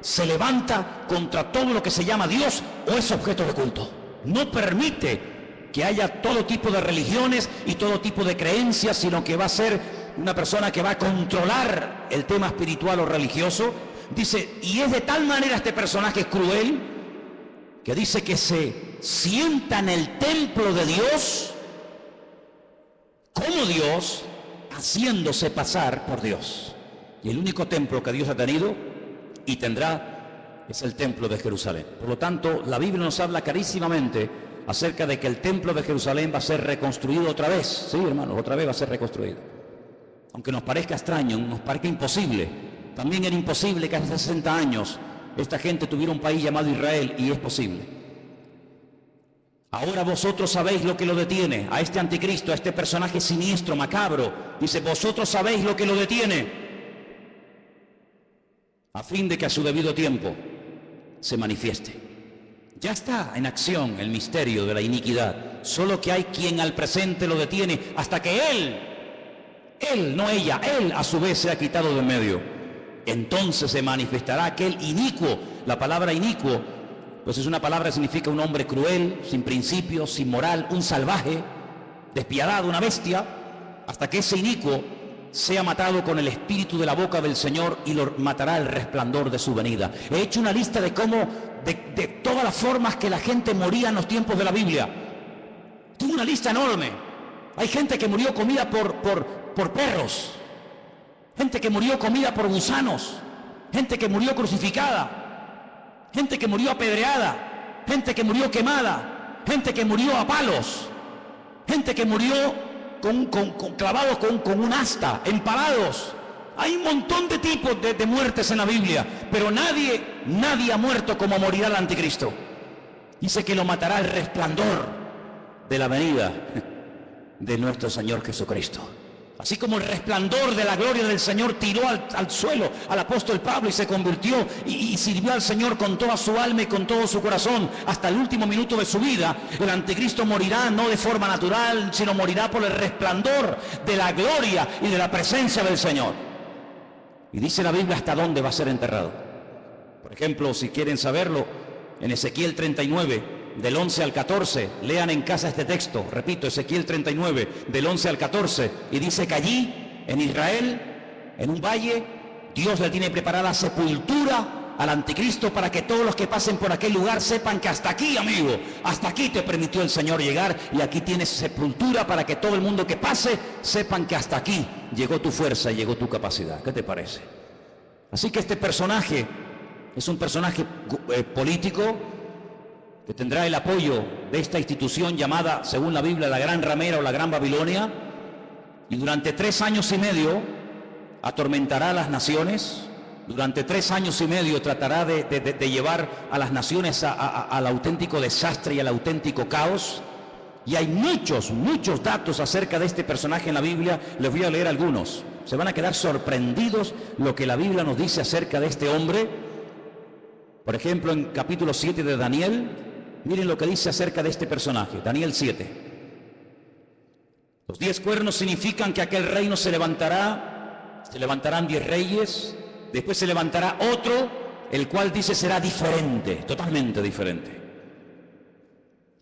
se levanta contra todo lo que se llama Dios o es objeto de culto. No permite que haya todo tipo de religiones y todo tipo de creencias, sino que va a ser una persona que va a controlar el tema espiritual o religioso. Dice, y es de tal manera este personaje cruel, que dice que se sienta en el templo de Dios, como Dios, haciéndose pasar por Dios. Y el único templo que Dios ha tenido y tendrá es el templo de Jerusalén. Por lo tanto, la Biblia nos habla clarísimamente acerca de que el templo de Jerusalén va a ser reconstruido otra vez. Sí, hermanos, otra vez va a ser reconstruido. Aunque nos parezca extraño, nos parezca imposible. También era imposible que hace 60 años esta gente tuviera un país llamado Israel, y es posible. Ahora vosotros sabéis lo que lo detiene, a este anticristo, a este personaje siniestro, macabro. Dice, vosotros sabéis lo que lo detiene, a fin de que a su debido tiempo se manifieste. Ya está en acción el misterio de la iniquidad, solo que hay quien al presente lo detiene hasta que él, no ella, él a su vez se ha quitado de en medio. Entonces se manifestará aquel inicuo. La palabra inicuo, pues es una palabra que significa un hombre cruel, sin principios, sin moral, un salvaje, despiadado, una bestia, hasta que ese inicuo sea matado con el espíritu de la boca del Señor y lo matará el resplandor de su venida. He hecho una lista de cómo, de todas las formas que la gente moría en los tiempos de la Biblia. Tengo una lista enorme. Hay gente que murió comida por perros, gente que murió comida por gusanos, gente que murió crucificada, gente que murió apedreada, gente que murió quemada, gente que murió a palos, gente que murió clavados con un asta, empalados. Hay un montón de tipos de muertes en la Biblia, pero nadie ha muerto como morirá el anticristo. Dice que lo matará el resplandor de la venida de nuestro Señor Jesucristo. Así como el resplandor de la gloria del Señor tiró al suelo al apóstol Pablo y se convirtió y sirvió al Señor con toda su alma y con todo su corazón hasta el último minuto de su vida, el anticristo morirá no de forma natural, sino morirá por el resplandor de la gloria y de la presencia del Señor. Y dice la Biblia hasta dónde va a ser enterrado. Por ejemplo, si quieren saberlo, en Ezequiel 39, del 11 al 14, lean en casa este texto, repito, Ezequiel 39, del 11 al 14, y dice que allí, en Israel, en un valle, Dios le tiene preparada sepultura al anticristo para que todos los que pasen por aquel lugar sepan que hasta aquí, amigo, hasta aquí te permitió el Señor llegar, y aquí tienes sepultura para que todo el mundo que pase sepan que hasta aquí llegó tu fuerza y llegó tu capacidad. ¿Qué te parece? Así que este personaje es un personaje político que tendrá el apoyo de esta institución llamada, según la Biblia, la Gran Ramera o la Gran Babilonia, y durante 3 años y medio atormentará a las naciones. Durante 3 años y medio tratará de llevar a las naciones al auténtico desastre y al auténtico caos. Y hay muchos datos acerca de este personaje en la Biblia. Les voy a leer algunos. Se van a quedar sorprendidos lo que la Biblia nos dice acerca de este hombre. Por ejemplo, en capítulo 7 de Daniel, miren lo que dice acerca de este personaje. Daniel 7. Los 10 cuernos significan que aquel reino se levantarán 10 reyes, después se levantará otro, el cual dice será diferente, totalmente diferente.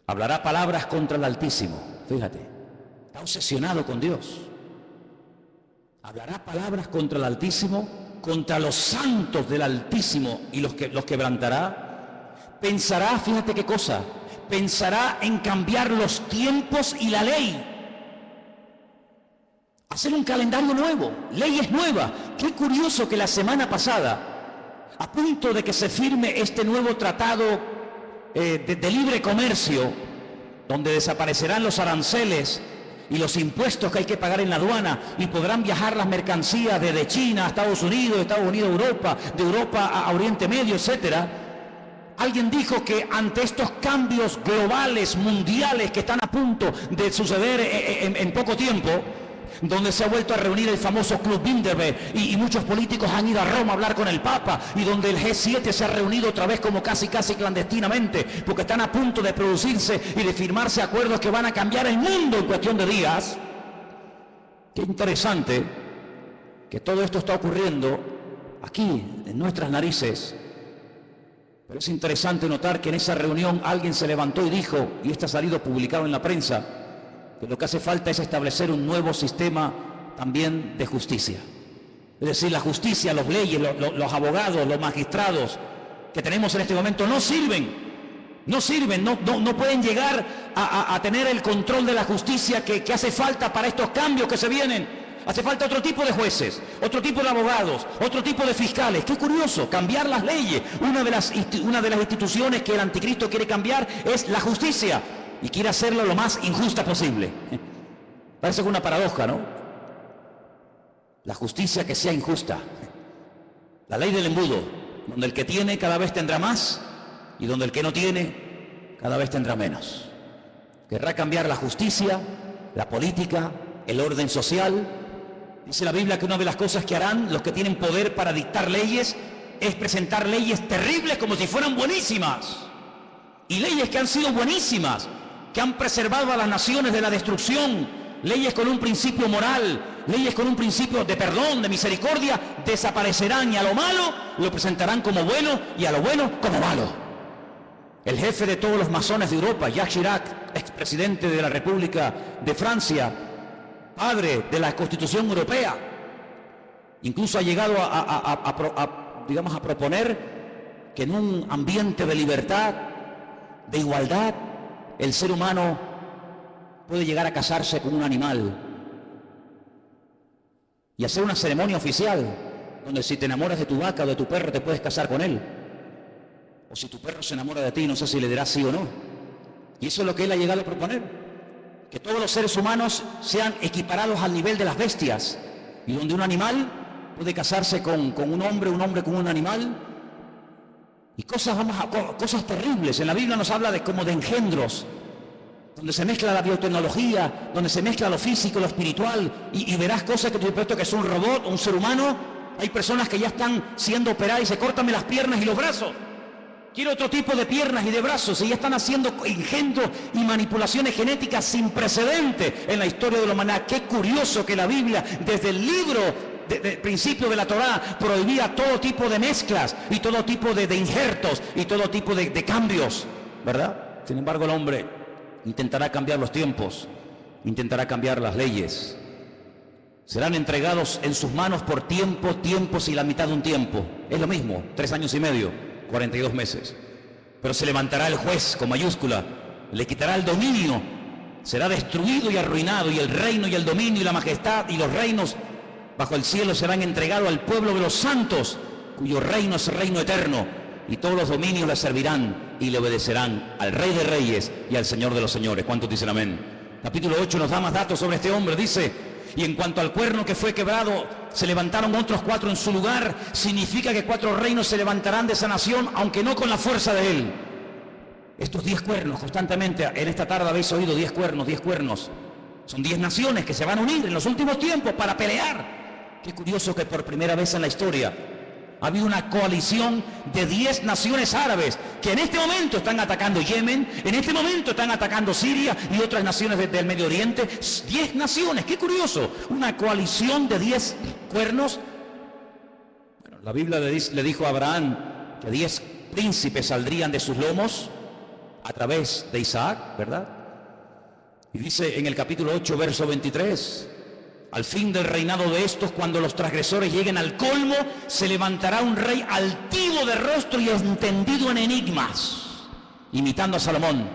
Hablará palabras contra el Altísimo, fíjate, está obsesionado con Dios. Hablará palabras contra el Altísimo, contra los santos del Altísimo y los quebrantará. Pensará, fíjate qué cosa, pensará en cambiar los tiempos y la ley. Hacer un calendario nuevo, leyes nuevas. Qué curioso que la semana pasada, a punto de que se firme este nuevo tratado de libre comercio, donde desaparecerán los aranceles y los impuestos que hay que pagar en la aduana, y podrán viajar las mercancías desde China a Estados Unidos, a Europa, de Europa a Oriente Medio, etcétera. Alguien dijo que ante estos cambios globales, mundiales, que están a punto de suceder en poco tiempo, donde se ha vuelto a reunir el famoso Club Bilderberg y muchos políticos han ido a Roma a hablar con el Papa, y donde el G7 se ha reunido otra vez como casi clandestinamente, porque están a punto de producirse y de firmarse acuerdos que van a cambiar el mundo en cuestión de días. Qué interesante que todo esto está ocurriendo aquí, en nuestras narices. Pero es interesante notar que en esa reunión alguien se levantó y dijo, y esto ha salido publicado en la prensa, que lo que hace falta es establecer un nuevo sistema también de justicia. Es decir, la justicia, las leyes, los abogados, los magistrados que tenemos en este momento no sirven, no pueden llegar a tener el control de la justicia que hace falta para estos cambios que se vienen. Hace falta otro tipo de jueces, otro tipo de abogados, otro tipo de fiscales. Qué curioso, cambiar las leyes. Una de las instituciones que el anticristo quiere cambiar es la justicia, y quiere hacerlo lo más injusta posible. Parece una paradoja, ¿no? La justicia que sea injusta. La ley del embudo, donde el que tiene cada vez tendrá más, y donde el que no tiene cada vez tendrá menos. Querrá cambiar la justicia, la política, el orden social. Dice la Biblia que una de las cosas que harán los que tienen poder para dictar leyes es presentar leyes terribles como si fueran buenísimas. Y leyes que han sido buenísimas, que han preservado a las naciones de la destrucción, leyes con un principio moral, leyes con un principio de perdón, de misericordia, desaparecerán, y a lo malo lo presentarán como bueno y a lo bueno como malo. El jefe de todos los masones de Europa, Jacques Chirac, expresidente de la República de Francia, padre de la Constitución Europea, incluso ha llegado a proponer que en un ambiente de libertad, de igualdad, el ser humano puede llegar a casarse con un animal y hacer una ceremonia oficial donde si te enamoras de tu vaca o de tu perro te puedes casar con él, o si tu perro se enamora de ti, no sé si le dirás sí o no. Y eso es lo que él ha llegado a proponer, que todos los seres humanos sean equiparados al nivel de las bestias, y donde un animal puede casarse con un hombre con un animal. Y cosas terribles. En la Biblia nos habla como de engendros, donde se mezcla la biotecnología, donde se mezcla lo físico, lo espiritual, y verás cosas que te supuesto que es un robot, un ser humano. Hay personas que ya están siendo operadas y se cortan las piernas y los brazos. Quiero otro tipo de piernas y de brazos, y ya están haciendo engendros y manipulaciones genéticas sin precedente en la historia de la humanidad. Qué curioso que la Biblia, desde el libro del principio de la Torá, prohibía todo tipo de mezclas y todo tipo de injertos y todo tipo de cambios, ¿verdad? Sin embargo, el hombre intentará cambiar los tiempos, intentará cambiar las leyes. Serán entregados en sus manos por tiempos y la mitad de un tiempo. Es lo mismo, 3 años y medio, 42 meses. Pero se levantará el juez con mayúscula, le quitará el dominio, será destruido y arruinado, y el reino y el dominio y la majestad y los reinos bajo el cielo serán entregados al pueblo de los santos, cuyo reino es reino eterno, y todos los dominios le servirán y le obedecerán al Rey de Reyes y al Señor de los Señores. ¿Cuántos dicen amén? Capítulo 8 nos da más datos sobre este hombre. Dice: y en cuanto al cuerno que fue quebrado, se levantaron otros 4 en su lugar. Significa que 4 reinos se levantarán de esa nación, aunque no con la fuerza de él. Estos 10 cuernos, constantemente, en esta tarde habéis oído 10 cuernos, 10 cuernos. Son 10 naciones que se van a unir en los últimos tiempos para pelear. Qué curioso que por primera vez en la historia ha habido una coalición de 10 naciones árabes que en este momento están atacando Yemen, en este momento están atacando Siria y otras naciones del Medio Oriente. 10 naciones, qué curioso, una coalición de 10 cuernos. Bueno, la Biblia le dijo a Abraham que 10 príncipes saldrían de sus lomos a través de Isaac, ¿verdad? Y dice en el capítulo 8, verso 23... al fin del reinado de estos, cuando los transgresores lleguen al colmo, se levantará un rey altivo de rostro y entendido en enigmas, imitando a Salomón,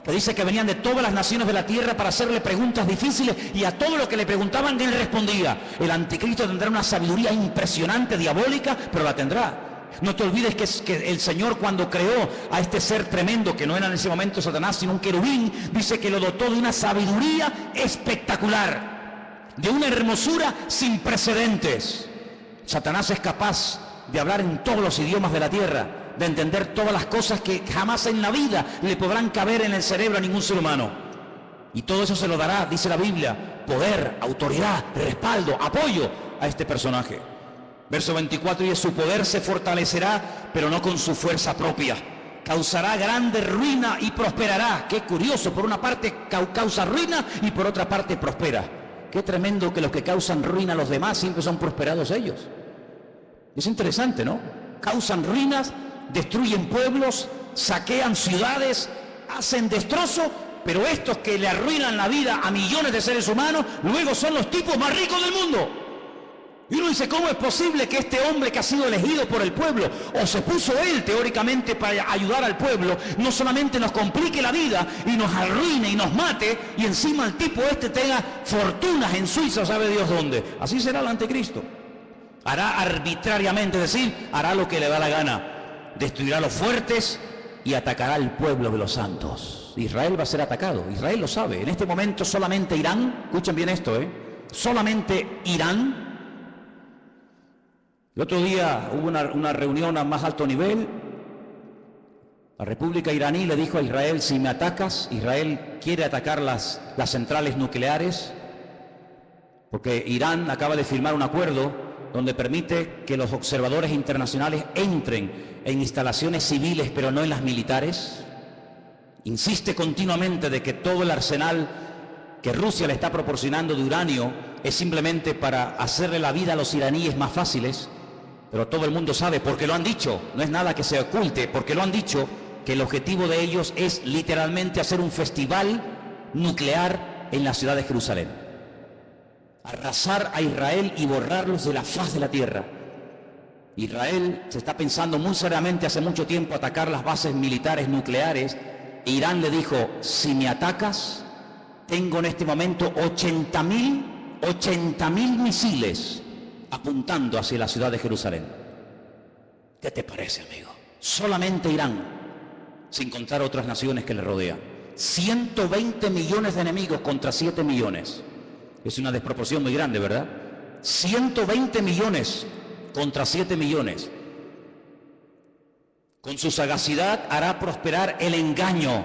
que dice que venían de todas las naciones de la tierra para hacerle preguntas difíciles, y a todo lo que le preguntaban él respondía. El anticristo tendrá una sabiduría impresionante, diabólica, pero la tendrá. No te olvides que el Señor, cuando creó a este ser tremendo, que no era en ese momento Satanás sino un querubín, dice que lo dotó de una sabiduría espectacular, de una hermosura sin precedentes. Satanás es capaz de hablar en todos los idiomas de la tierra, de entender todas las cosas que jamás en la vida le podrán caber en el cerebro a ningún ser humano. Y todo eso se lo dará, dice la Biblia, poder, autoridad, respaldo, apoyo a este personaje. Verso 24, y su poder se fortalecerá, pero no con su fuerza propia. Causará grande ruina y prosperará. Qué curioso, por una parte causa ruina y por otra parte prospera. Qué tremendo que los que causan ruina a los demás siempre son prosperados ellos. Es interesante, ¿no? Causan ruinas, destruyen pueblos, saquean ciudades, hacen destrozo, pero estos que le arruinan la vida a millones de seres humanos, luego son los tipos más ricos del mundo. Y uno dice, ¿cómo es posible que este hombre que ha sido elegido por el pueblo, o se puso él teóricamente para ayudar al pueblo, no solamente nos complique la vida y nos arruine y nos mate, y encima el tipo este tenga fortunas en Suiza, sabe Dios dónde? Así será el anticristo. Hará arbitrariamente, es decir, hará lo que le da la gana. Destruirá a los fuertes y atacará al pueblo de los santos. Israel va a ser atacado, Israel lo sabe. En este momento solamente Irán, escuchen bien esto, solamente Irán. El otro día hubo una reunión a más alto nivel. La República iraní le dijo a Israel, si me atacas, Israel quiere atacar las centrales nucleares, porque Irán acaba de firmar un acuerdo donde permite que los observadores internacionales entren en instalaciones civiles, pero no en las militares. Insiste continuamente de que todo el arsenal que Rusia le está proporcionando de uranio es simplemente para hacerle la vida a los iraníes más fáciles. Pero todo el mundo sabe, porque lo han dicho, no es nada que se oculte, porque lo han dicho, que el objetivo de ellos es literalmente hacer un festival nuclear en la ciudad de Jerusalén. Arrasar a Israel y borrarlos de la faz de la tierra. Israel se está pensando muy seriamente hace mucho tiempo atacar las bases militares nucleares. Irán le dijo, si me atacas, tengo en este momento 80.000 misiles apuntando hacia la ciudad de Jerusalén. ¿Qué te parece, amigo? Solamente Irán, sin contar otras naciones que le rodean. 120 millones de enemigos contra 7 millones. Es una desproporción muy grande, ¿verdad? 120 millones contra 7 millones. Con su sagacidad hará prosperar el engaño.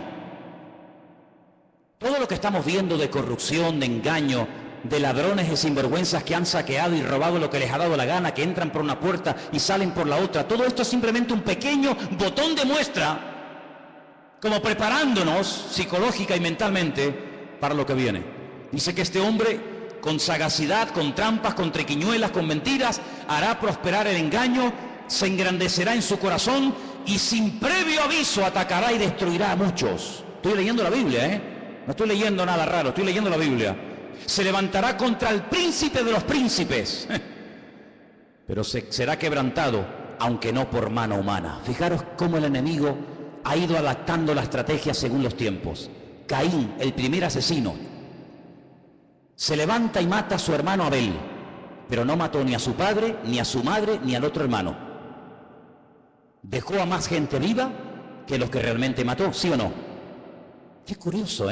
Todo lo que estamos viendo de corrupción, de engaño, de ladrones y sinvergüenzas que han saqueado y robado lo que les ha dado la gana, que entran por una puerta y salen por la otra, todo esto es simplemente un pequeño botón de muestra, como preparándonos psicológica y mentalmente para lo que viene. Dice que este hombre, con sagacidad, con trampas, con triquiñuelas, con mentiras, hará prosperar el engaño, se engrandecerá en su corazón y sin previo aviso atacará y destruirá a muchos. Estoy leyendo la Biblia, no estoy leyendo nada raro, estoy leyendo la Biblia. Se levantará contra el príncipe de los príncipes, pero será quebrantado, aunque no por mano humana. Fijaros cómo el enemigo ha ido adaptando la estrategia según los tiempos. Caín, el primer asesino, se levanta y mata a su hermano Abel, pero no mató ni a su padre, ni a su madre, ni al otro hermano. Dejó a más gente viva que los que realmente mató, ¿sí o no? Qué curioso,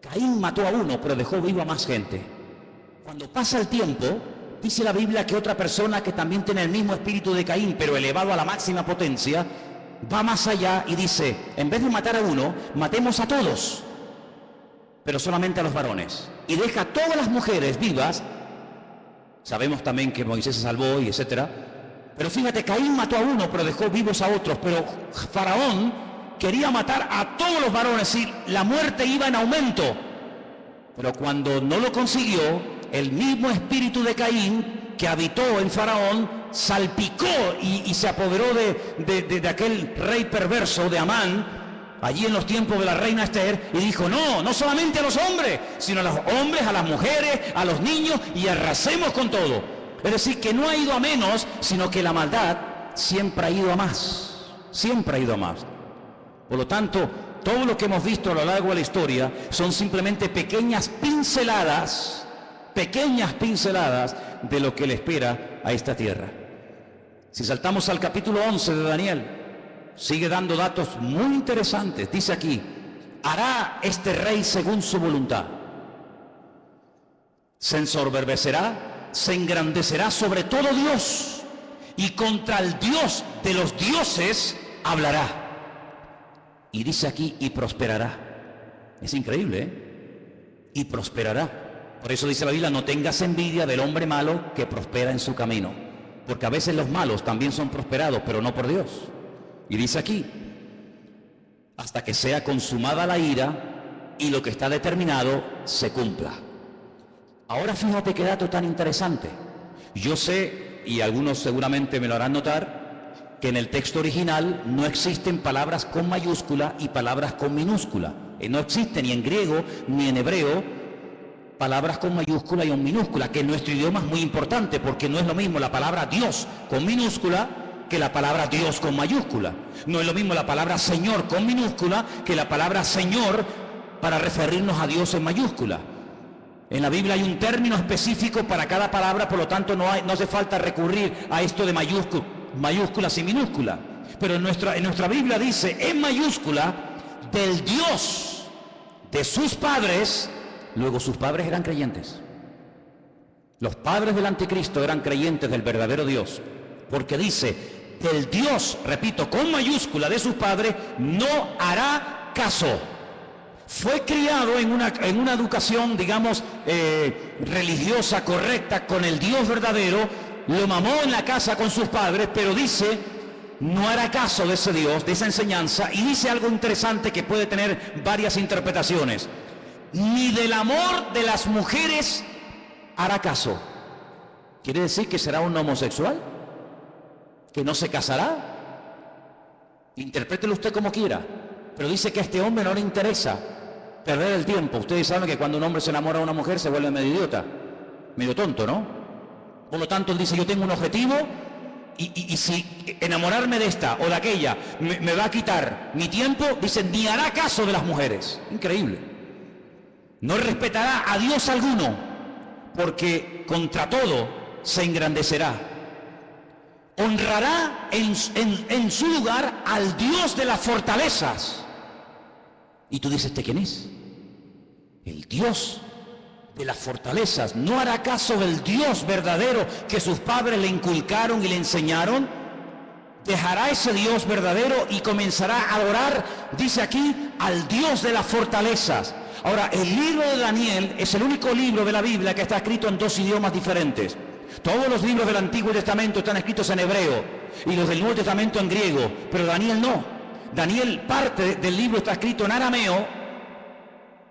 Caín mató a uno, pero dejó vivo a más gente. Cuando pasa el tiempo, dice la Biblia que otra persona que también tiene el mismo espíritu de Caín, pero elevado a la máxima potencia, va más allá y dice, en vez de matar a uno, matemos a todos, pero solamente a los varones. Y deja a todas las mujeres vivas. Sabemos también que Moisés se salvó y etcétera. Pero fíjate, Caín mató a uno, pero dejó vivos a otros. Pero Faraón quería matar a todos los varones y la muerte iba en aumento. Pero cuando no lo consiguió, el mismo espíritu de Caín que habitó en Faraón salpicó y se apoderó de aquel rey perverso de Amán, allí en los tiempos de la reina Esther, y dijo, no solamente a los hombres, sino a los hombres, a las mujeres, a los niños, y arrasemos con todo. Es decir, que no ha ido a menos, sino que la maldad siempre ha ido a más, siempre ha ido a más. Por lo tanto, todo lo que hemos visto a lo largo de la historia son simplemente pequeñas pinceladas de lo que le espera a esta tierra. Si saltamos al capítulo 11 de Daniel, sigue dando datos muy interesantes. Dice aquí: hará este rey según su voluntad. Se ensoberbecerá, se engrandecerá sobre todo Dios, y contra el Dios de los dioses hablará. Y dice aquí: y prosperará. Es increíble, ¿eh? Y prosperará. Por eso dice la Biblia: no tengas envidia del hombre malo que prospera en su camino. Porque a veces los malos también son prosperados, pero no por Dios. Y dice aquí: hasta que sea consumada la ira y lo que está determinado se cumpla. Ahora fíjate qué dato tan interesante. Yo sé, y algunos seguramente me lo harán notar, que en el texto original no existen palabras con mayúscula y palabras con minúscula. No existe ni en griego ni en hebreo palabras con mayúscula y con minúscula, que en nuestro idioma es muy importante, porque no es lo mismo la palabra Dios con minúscula que la palabra Dios con mayúscula. No es lo mismo la palabra Señor con minúscula que la palabra Señor para referirnos a Dios en mayúscula. En la Biblia hay un término específico para cada palabra, por lo tanto no hace falta recurrir a esto de mayúsculas y minúsculas. Pero en nuestra Biblia dice en mayúscula: del Dios de sus padres. Luego, sus padres eran creyentes. Los padres del anticristo eran creyentes del verdadero Dios, porque dice: del Dios, repito, con mayúscula, de sus padres no hará caso. Fue criado en una educación, digamos, religiosa, correcta, con el Dios verdadero, lo mamó en la casa con sus padres, pero dice: no hará caso de ese Dios, de esa enseñanza, y dice algo interesante que puede tener varias interpretaciones: ni del amor de las mujeres hará caso. ¿Quiere decir que será un homosexual? ¿Que no se casará? Interprételo usted como quiera, pero dice que a este hombre no le interesa perder el tiempo. Ustedes saben que cuando un hombre se enamora de una mujer se vuelve medio idiota, medio tonto, ¿no? Por lo tanto, él dice: yo tengo un objetivo, y si enamorarme de esta o de aquella me va a quitar mi tiempo, dice, ni hará caso de las mujeres. Increíble. No respetará a Dios alguno, porque contra todo se engrandecerá. Honrará en su lugar al Dios de las fortalezas. Y tú dices: ¿este quién es? El Dios de las fortalezas. No hará caso del Dios verdadero que sus padres le inculcaron y le enseñaron. Dejará ese Dios verdadero y comenzará a adorar, dice aquí, al Dios de las fortalezas. Ahora, el libro de Daniel es el único libro de la Biblia que está escrito en dos idiomas diferentes. Todos los libros del Antiguo Testamento están escritos en hebreo y los del Nuevo Testamento en griego, pero Daniel no. Daniel, parte del libro está escrito en arameo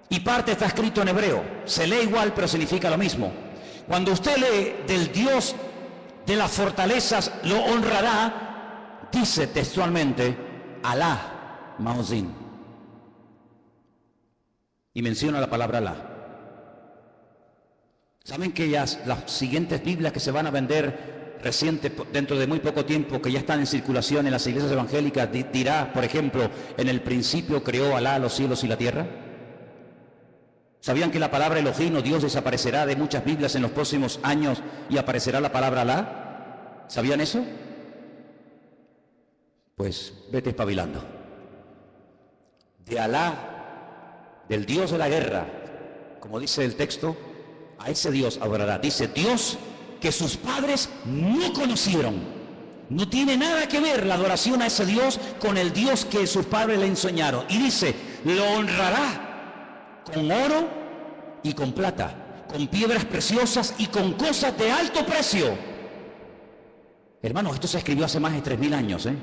y parte está escrito en hebreo. Se lee igual, pero significa lo mismo. Cuando usted lee: del Dios de las fortalezas lo honrará, dice textualmente: Alá Maozín. Y menciona la palabra Alá. ¿Saben que las siguientes Biblias que se van a vender dentro de muy poco tiempo, que ya están en circulación en las iglesias evangélicas, dirá, por ejemplo, en el principio creó Alá los cielos y la tierra? ¿Sabían que la palabra Elohim o Dios desaparecerá de muchas Biblias en los próximos años y aparecerá la palabra Alá? ¿Sabían eso? Pues vete espabilando. De Alá, del Dios de la guerra, como dice el texto, a ese Dios adorará. Dice: Dios que sus padres no conocieron. No tiene nada que ver la adoración a ese Dios con el Dios que sus padres le enseñaron. Y dice: lo honrará con oro y con plata, con piedras preciosas y con cosas de alto precio. Hermanos, esto se escribió hace más de 3000 años, ¿eh?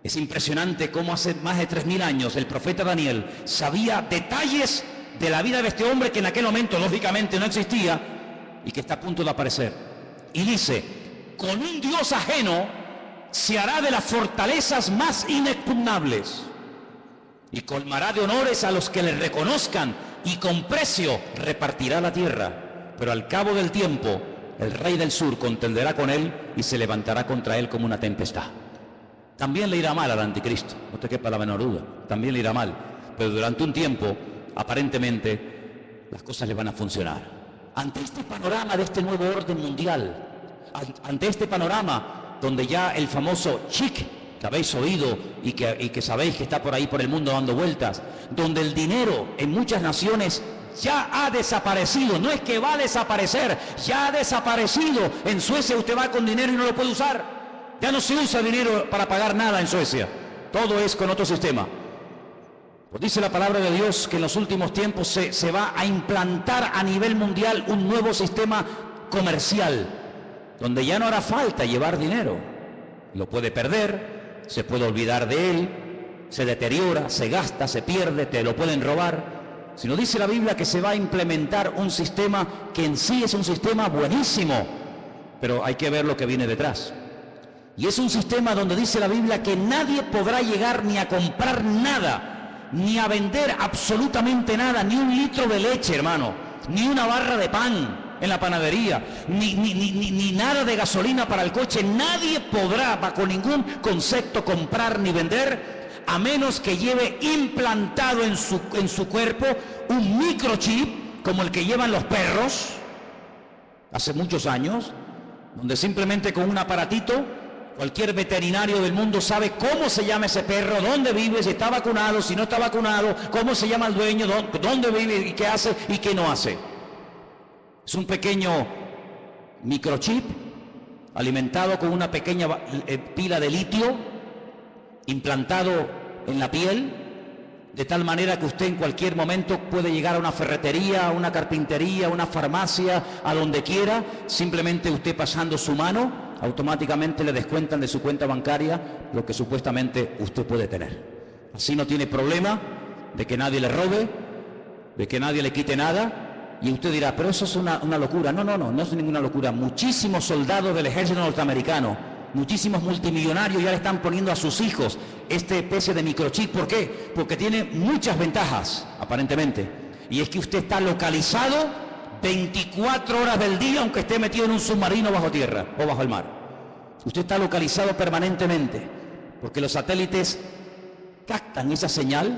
Es impresionante cómo hace más de 3000 años el profeta Daniel sabía detalles de la vida de este hombre que en aquel momento lógicamente no existía y que está a punto de aparecer. Y dice: con un Dios ajeno se hará de las fortalezas más inexpugnables y colmará de honores a los que le reconozcan, y con precio repartirá la tierra. Pero al cabo del tiempo el rey del sur contenderá con él y se levantará contra él como una tempestad. También le irá mal al anticristo, no te quepa la menor duda, también le irá mal, pero durante un tiempo, aparentemente, las cosas le van a funcionar. Ante este panorama de este nuevo orden mundial, ante este panorama donde ya el famoso chic que habéis oído y que sabéis que está por ahí por el mundo dando vueltas, donde el dinero en muchas naciones ya ha desaparecido, no es que va a desaparecer, ya ha desaparecido. En Suecia usted va con dinero y no lo puede usar. Ya no se usa dinero para pagar nada en Suecia. Todo es con otro sistema. Pues dice la palabra de Dios que en los últimos tiempos se va a implantar a nivel mundial un nuevo sistema comercial, donde ya no hará falta llevar dinero. Lo puede perder, se puede olvidar de él, se deteriora, se gasta, se pierde, te lo pueden robar. Sino dice la Biblia que se va a implementar un sistema que en sí es un sistema buenísimo, pero hay que ver lo que viene detrás. Y es un sistema donde dice la Biblia que nadie podrá llegar ni a comprar nada, ni a vender absolutamente nada, ni un litro de leche, hermano, ni una barra de pan en la panadería, ni nada de gasolina para el coche. Nadie podrá bajo ningún concepto comprar ni vender, a menos que lleve implantado en su cuerpo un microchip como el que llevan los perros hace muchos años, donde simplemente con un aparatito cualquier veterinario del mundo sabe cómo se llama ese perro, dónde vive, si está vacunado, si no está vacunado, cómo se llama el dueño, dónde vive y qué hace y qué no hace. Es un pequeño microchip alimentado con una pequeña pila de litio implantado en la piel, de tal manera que usted en cualquier momento puede llegar a una ferretería, a una carpintería, a una farmacia, a donde quiera, simplemente usted pasando su mano, automáticamente le descuentan de su cuenta bancaria lo que supuestamente usted puede tener. Así no tiene problema de que nadie le robe, de que nadie le quite nada. Y usted dirá, pero eso es una locura. No es ninguna locura. Muchísimos soldados del ejército norteamericano, muchísimos multimillonarios ya le están poniendo a sus hijos esta especie de microchip. ¿Por qué? Porque tiene muchas ventajas, aparentemente. Y es que usted está localizado 24 horas del día, aunque esté metido en un submarino bajo tierra o bajo el mar. Usted está localizado permanentemente, porque los satélites captan esa señal,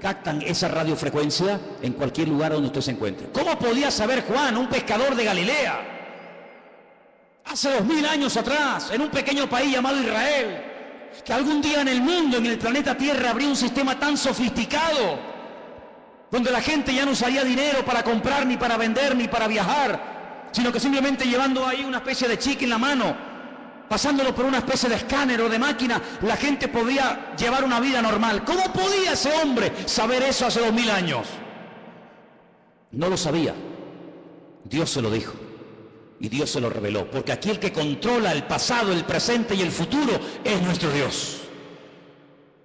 captan esa radiofrecuencia en cualquier lugar donde usted se encuentre. ¿Cómo podía saber Juan, un pescador de Galilea, hace 2000 años atrás, en un pequeño país llamado Israel, que algún día en el mundo, en el planeta Tierra, habría un sistema tan sofisticado, donde la gente ya no usaría dinero para comprar, ni para vender, ni para viajar, sino que simplemente llevando ahí una especie de chip en la mano, pasándolo por una especie de escáner o de máquina, la gente podía llevar una vida normal? ¿Cómo podía ese hombre saber eso hace 2000 años? No lo sabía. Dios se lo dijo. Y Dios se lo reveló. Porque aquí el que controla el pasado, el presente y el futuro es nuestro Dios.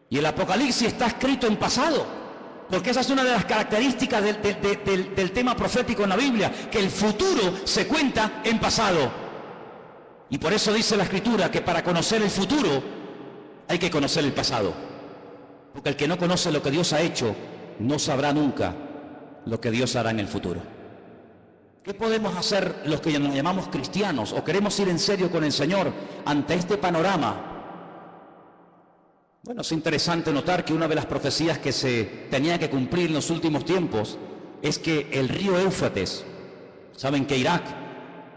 Y el Apocalipsis está escrito en pasado. Porque esa es una de las características del tema profético en la Biblia, que el futuro se cuenta en pasado. Y por eso dice la Escritura que para conocer el futuro hay que conocer el pasado. Porque el que no conoce lo que Dios ha hecho, no sabrá nunca lo que Dios hará en el futuro. ¿Qué podemos hacer los que nos llamamos cristianos o queremos ir en serio con el Señor ante este panorama? Bueno, es interesante notar que una de las profecías que se tenía que cumplir en los últimos tiempos es que el río Éufrates, saben que Irak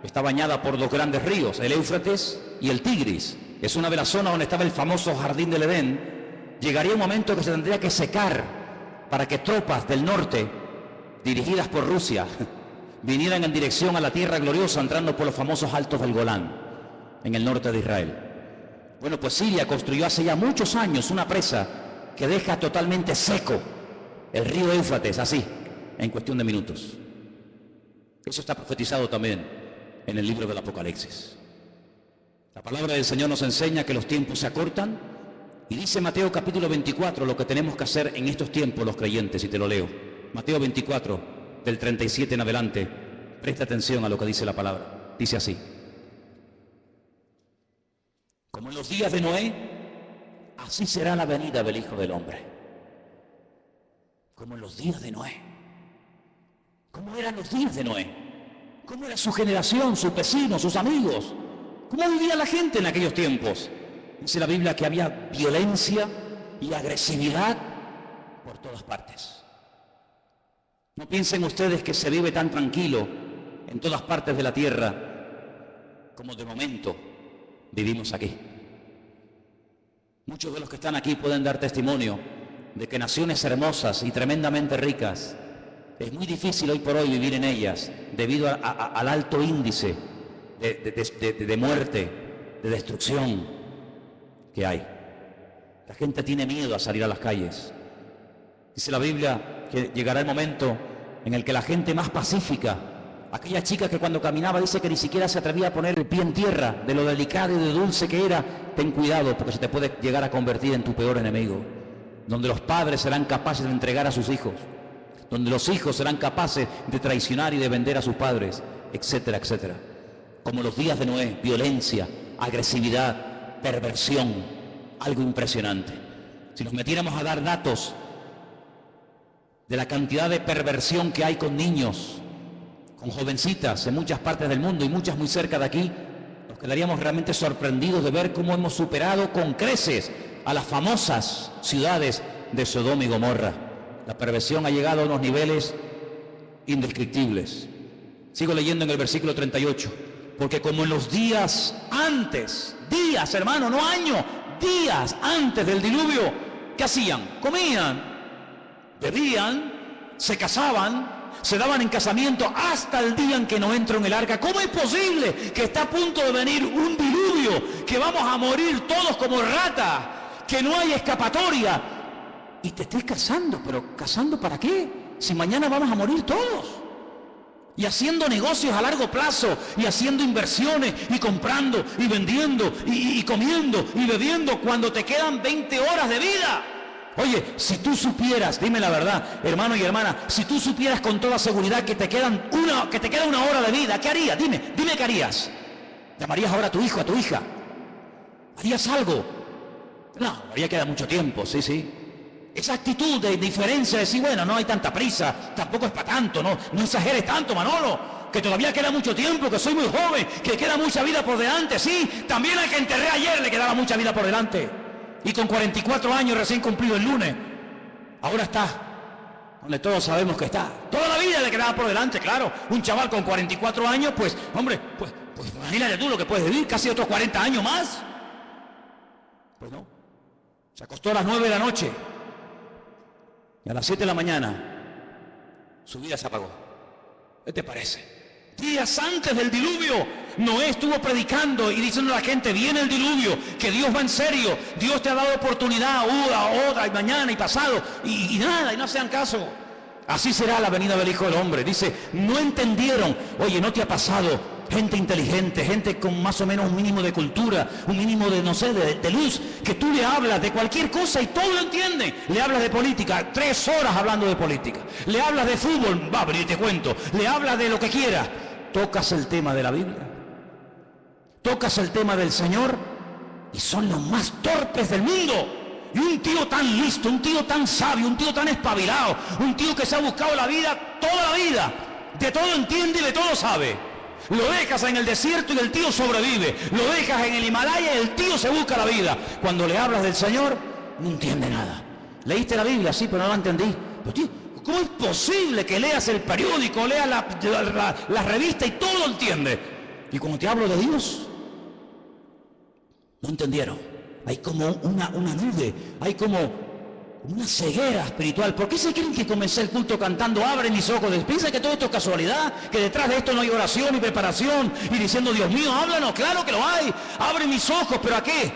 está bañada por dos grandes ríos, el Éufrates y el Tigris, es una de las zonas donde estaba el famoso jardín del Edén. Llegaría un momento que se tendría que secar para que tropas del norte, dirigidas por Rusia, vinieran en dirección a la tierra gloriosa, entrando por los famosos altos del Golán, en el norte de Israel. Bueno, pues Siria construyó hace ya muchos años una presa que deja totalmente seco el río Éufrates, así, en cuestión de minutos. Eso está profetizado también en el libro del Apocalipsis. La palabra del Señor nos enseña que los tiempos se acortan, y dice Mateo capítulo 24 lo que tenemos que hacer en estos tiempos los creyentes, y te lo leo. Mateo 24, del 37 en adelante, presta atención a lo que dice la palabra. Dice así: como en los días de Noé, así será la venida del Hijo del Hombre. Como en los días de Noé. ¿Cómo eran los días de Noé? ¿Cómo era su generación, sus vecinos, sus amigos? ¿Cómo vivía la gente en aquellos tiempos? Dice la Biblia que había violencia y agresividad por todas partes. No piensen ustedes que se vive tan tranquilo en todas partes de la tierra como de momento vivimos aquí. Muchos de los que están aquí pueden dar testimonio de que naciones hermosas y tremendamente ricas, es muy difícil hoy por hoy vivir en ellas debido al alto índice de muerte, de destrucción que hay. La gente tiene miedo a salir a las calles. Dice la Biblia que llegará el momento en el que la gente más pacífica, aquella chica que cuando caminaba dice que ni siquiera se atrevía a poner el pie en tierra, de lo delicado y de dulce que era, ten cuidado porque se te puede llegar a convertir en tu peor enemigo. Donde los padres serán capaces de entregar a sus hijos, donde los hijos serán capaces de traicionar y de vender a sus padres, etcétera, etcétera. Como los días de Noé, violencia, agresividad, perversión, algo impresionante. Si nos metiéramos a dar datos de la cantidad de perversión que hay con niños, con jovencitas en muchas partes del mundo y muchas muy cerca de aquí, nos quedaríamos realmente sorprendidos de ver cómo hemos superado con creces a las famosas ciudades de Sodoma y Gomorra. La perversión ha llegado a unos niveles indescriptibles. Sigo leyendo en el versículo 38. Porque como en los días antes, días hermano, no años, días antes del diluvio, ¿qué hacían? Comían, bebían, se casaban, se daban en casamiento hasta el día en que no entró en el arca. ¿Cómo es posible que está a punto de venir un diluvio, que vamos a morir todos como ratas, que no hay escapatoria? Y te estés casando, pero ¿casando para qué? Si mañana vamos a morir todos. Y haciendo negocios a largo plazo, y haciendo inversiones, y comprando, y vendiendo, y comiendo, y bebiendo, cuando te quedan 20 horas de vida. Oye, si tú supieras, dime la verdad, hermano y hermana, si tú supieras con toda seguridad que te queda una hora de vida, ¿qué harías? Dime qué harías. ¿Llamarías ahora a tu hijo, a tu hija? ¿Harías algo? No, todavía queda mucho tiempo, sí. Esa actitud de indiferencia, de decir, bueno, no hay tanta prisa, tampoco es para tanto, no exageres tanto, Manolo, que todavía queda mucho tiempo, que soy muy joven, que queda mucha vida por delante. Sí, también al que enterré ayer le quedaba mucha vida por delante. Y con 44 años recién cumplido el lunes, ahora está donde todos sabemos que está. Toda la vida le quedaba por delante, claro. Un chaval con 44 años, pues, hombre, pues imagínate tú lo que puedes vivir, casi otros 40 años más. Pues no, se acostó a las 9 de la noche. Y a las 7 de la mañana, su vida se apagó. ¿Qué te parece? Días antes del diluvio, Noé estuvo predicando y diciendo a la gente, viene el diluvio, que Dios va en serio, Dios te ha dado oportunidad, otra, y mañana, y pasado, y nada, y no hacían caso. Así será la venida del Hijo del Hombre. Dice, no entendieron. Oye, ¿no te ha pasado? Gente inteligente, gente con más o menos un mínimo de cultura, un mínimo de, no sé, de luz, que tú le hablas de cualquier cosa y todo lo entienden. Le hablas de política, 3 horas hablando de política. Le hablas de fútbol, va a venir, te cuento. Le hablas de lo que quieras. Tocas el tema de la Biblia, tocas el tema del Señor y son los más torpes del mundo. Y un tío tan listo, un tío tan sabio, un tío tan espabilado, un tío que se ha buscado la vida toda la vida, de todo entiende y de todo sabe. Lo dejas en el desierto y el tío sobrevive. Lo dejas en el Himalaya y el tío se busca la vida. Cuando le hablas del Señor, no entiende nada. ¿Leíste la Biblia? Sí, pero no la entendí. Pero tío, ¿cómo es posible que leas el periódico, leas la revista y todo lo entiende? Y cuando te hablo de Dios, no entendieron. Hay como una nube, hay como una ceguera espiritual. ¿Por qué se creen que comencé el culto cantando abre mis ojos? ¿Piensan que todo esto es casualidad? ¿Que detrás de esto no hay oración y preparación? Y diciendo, Dios mío, háblanos. Claro que lo hay. Abre mis ojos, ¿pero a qué?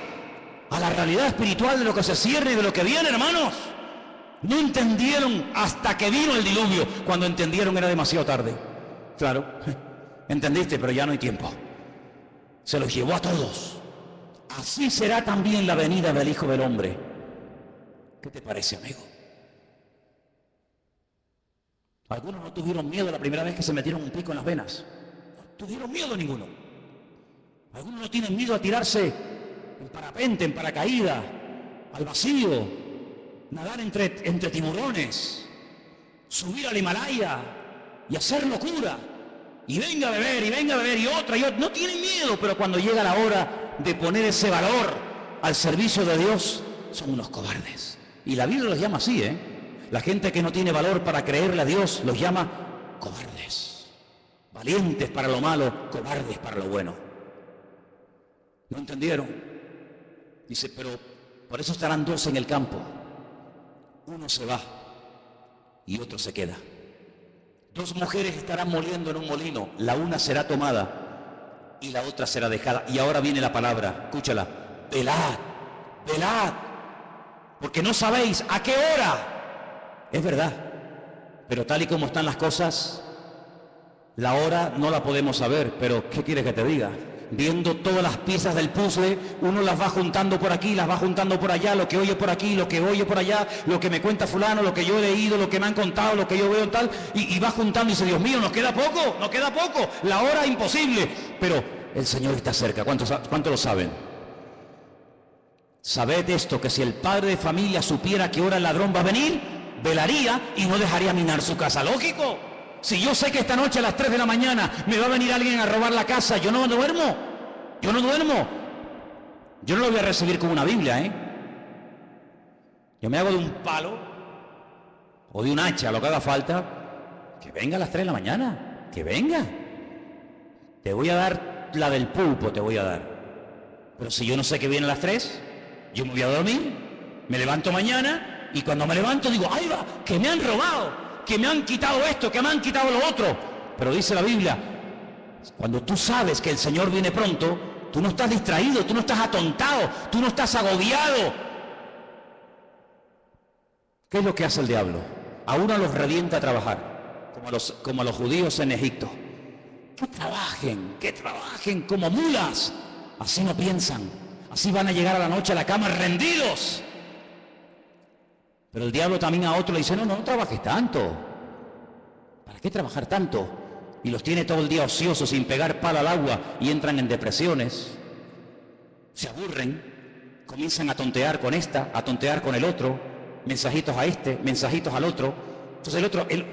A la realidad espiritual de lo que se cierra y de lo que viene, hermanos. No entendieron hasta que vino el diluvio. Cuando entendieron era demasiado tarde. Claro, entendiste, pero ya no hay tiempo. Se los llevó a todos. Así será también la venida del Hijo del Hombre. ¿Qué te parece, amigo? Algunos no tuvieron miedo la primera vez que se metieron un pico en las venas. No tuvieron miedo ninguno. Algunos no tienen miedo a tirarse en parapente, en paracaídas, al vacío, nadar entre tiburones, subir al Himalaya y hacer locura. Y venga a beber, y otra. No tienen miedo, pero cuando llega la hora de poner ese valor al servicio de Dios son unos cobardes. Y la Biblia los llama así, La gente que no tiene valor para creerle a Dios los llama cobardes. Valientes para lo malo, cobardes para lo bueno. ¿No entendieron? Dice, pero por eso estarán dos en el campo. Uno se va y otro se queda. Dos mujeres estarán moliendo en un molino. La una será tomada y la otra será dejada. Y ahora viene la palabra, escúchala. Velad, velad, porque no sabéis a qué hora. Es verdad, pero tal y como están las cosas, la hora no la podemos saber. Pero ¿qué quieres que te diga? Viendo todas las piezas del puzzle, uno las va juntando por aquí, las va juntando por allá, lo que oye por aquí, lo que oye por allá, lo que me cuenta fulano, lo que yo he leído, lo que me han contado, lo que yo veo tal, y va juntando y dice, Dios mío, nos queda poco, la hora imposible. Pero el Señor está cerca. ¿Cuántos lo saben? Sabed esto, que si el padre de familia supiera que hora el ladrón va a venir, velaría y no dejaría minar su casa. Lógico. Si yo sé que esta noche a las 3 de la mañana me va a venir alguien a robar la casa, yo no duermo. Yo no lo voy a recibir con una Biblia, Yo me hago de un palo o de un hacha, lo que haga falta. Que venga a las 3 de la mañana, que venga. Te voy a dar la del pulpo, te voy a dar. Pero si yo no sé que viene a las 3, yo me voy a dormir, me levanto mañana y cuando me levanto digo, ¡ay va! Que me han robado, que me han quitado esto, que me han quitado lo otro. Pero dice la Biblia, cuando tú sabes que el Señor viene pronto, tú no estás distraído, tú no estás atontado, tú no estás agobiado. ¿Qué es lo que hace el diablo? A uno los revienta a trabajar, como a los judíos en Egipto. Que trabajen como mulas. Así no piensan, así van a llegar a la noche a la cama rendidos. Pero el diablo también a otro le dice, no trabajes tanto. ¿Para qué trabajar tanto? Y los tiene todo el día ociosos, sin pegar palo al agua, y entran en depresiones. Se aburren, comienzan a tontear con esta, a tontear con el otro, mensajitos a este, mensajitos al otro. Entonces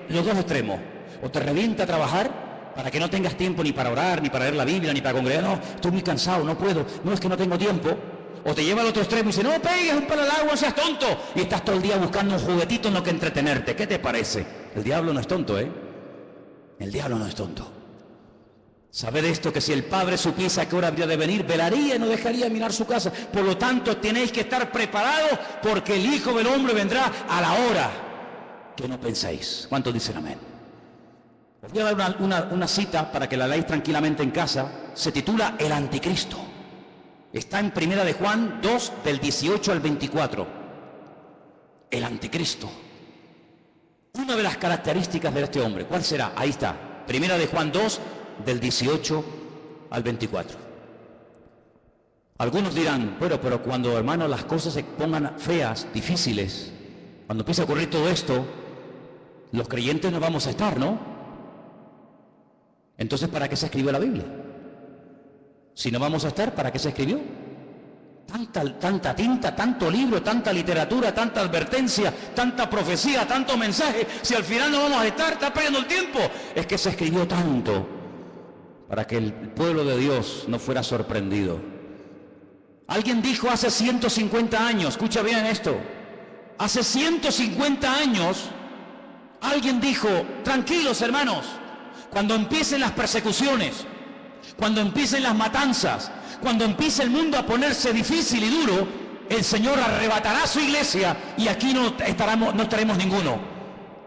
los dos extremos, o te revienta a trabajar para que no tengas tiempo ni para orar, ni para leer la Biblia, ni para congregar. No, estoy muy cansado, no puedo, no es que no tengo tiempo. O te lleva al otro extremo y dice, no pegues un palo al agua, no seas tonto. Y estás todo el día buscando un juguetito en lo que entretenerte. ¿Qué te parece? El diablo no es tonto, El diablo no es tonto. Sabed esto, que si el padre supiese a qué hora habría de venir, velaría y no dejaría mirar su casa. Por lo tanto, tenéis que estar preparados, porque el Hijo del Hombre vendrá a la hora que no pensáis. ¿Cuántos dicen amén? Os voy a dar una cita para que la leáis tranquilamente en casa. Se titula El Anticristo. Está en Primera de Juan 2, del 18 al 24. El Anticristo. Una de las características de este hombre, ¿cuál será? Ahí está. Primera de Juan 2, del 18 al 24. Algunos dirán, bueno, pero cuando, hermanos, las cosas se pongan feas, difíciles, cuando empiece a ocurrir todo esto, los creyentes no vamos a estar, ¿no? Entonces, ¿para qué se escribió la Biblia? Si no vamos a estar, ¿para qué se escribió? Tanta tinta, tanto libro, tanta literatura, tanta advertencia, tanta profecía, tanto mensaje. Si al final no vamos a estar, está perdiendo el tiempo. Es que se escribió tanto para que el pueblo de Dios no fuera sorprendido. Alguien dijo hace 150 años, escucha bien esto, hace 150 años, alguien dijo, tranquilos hermanos, cuando empiecen las persecuciones, cuando empiecen las matanzas, cuando empiece el mundo a ponerse difícil y duro, el Señor arrebatará su iglesia y aquí no estaremos ninguno.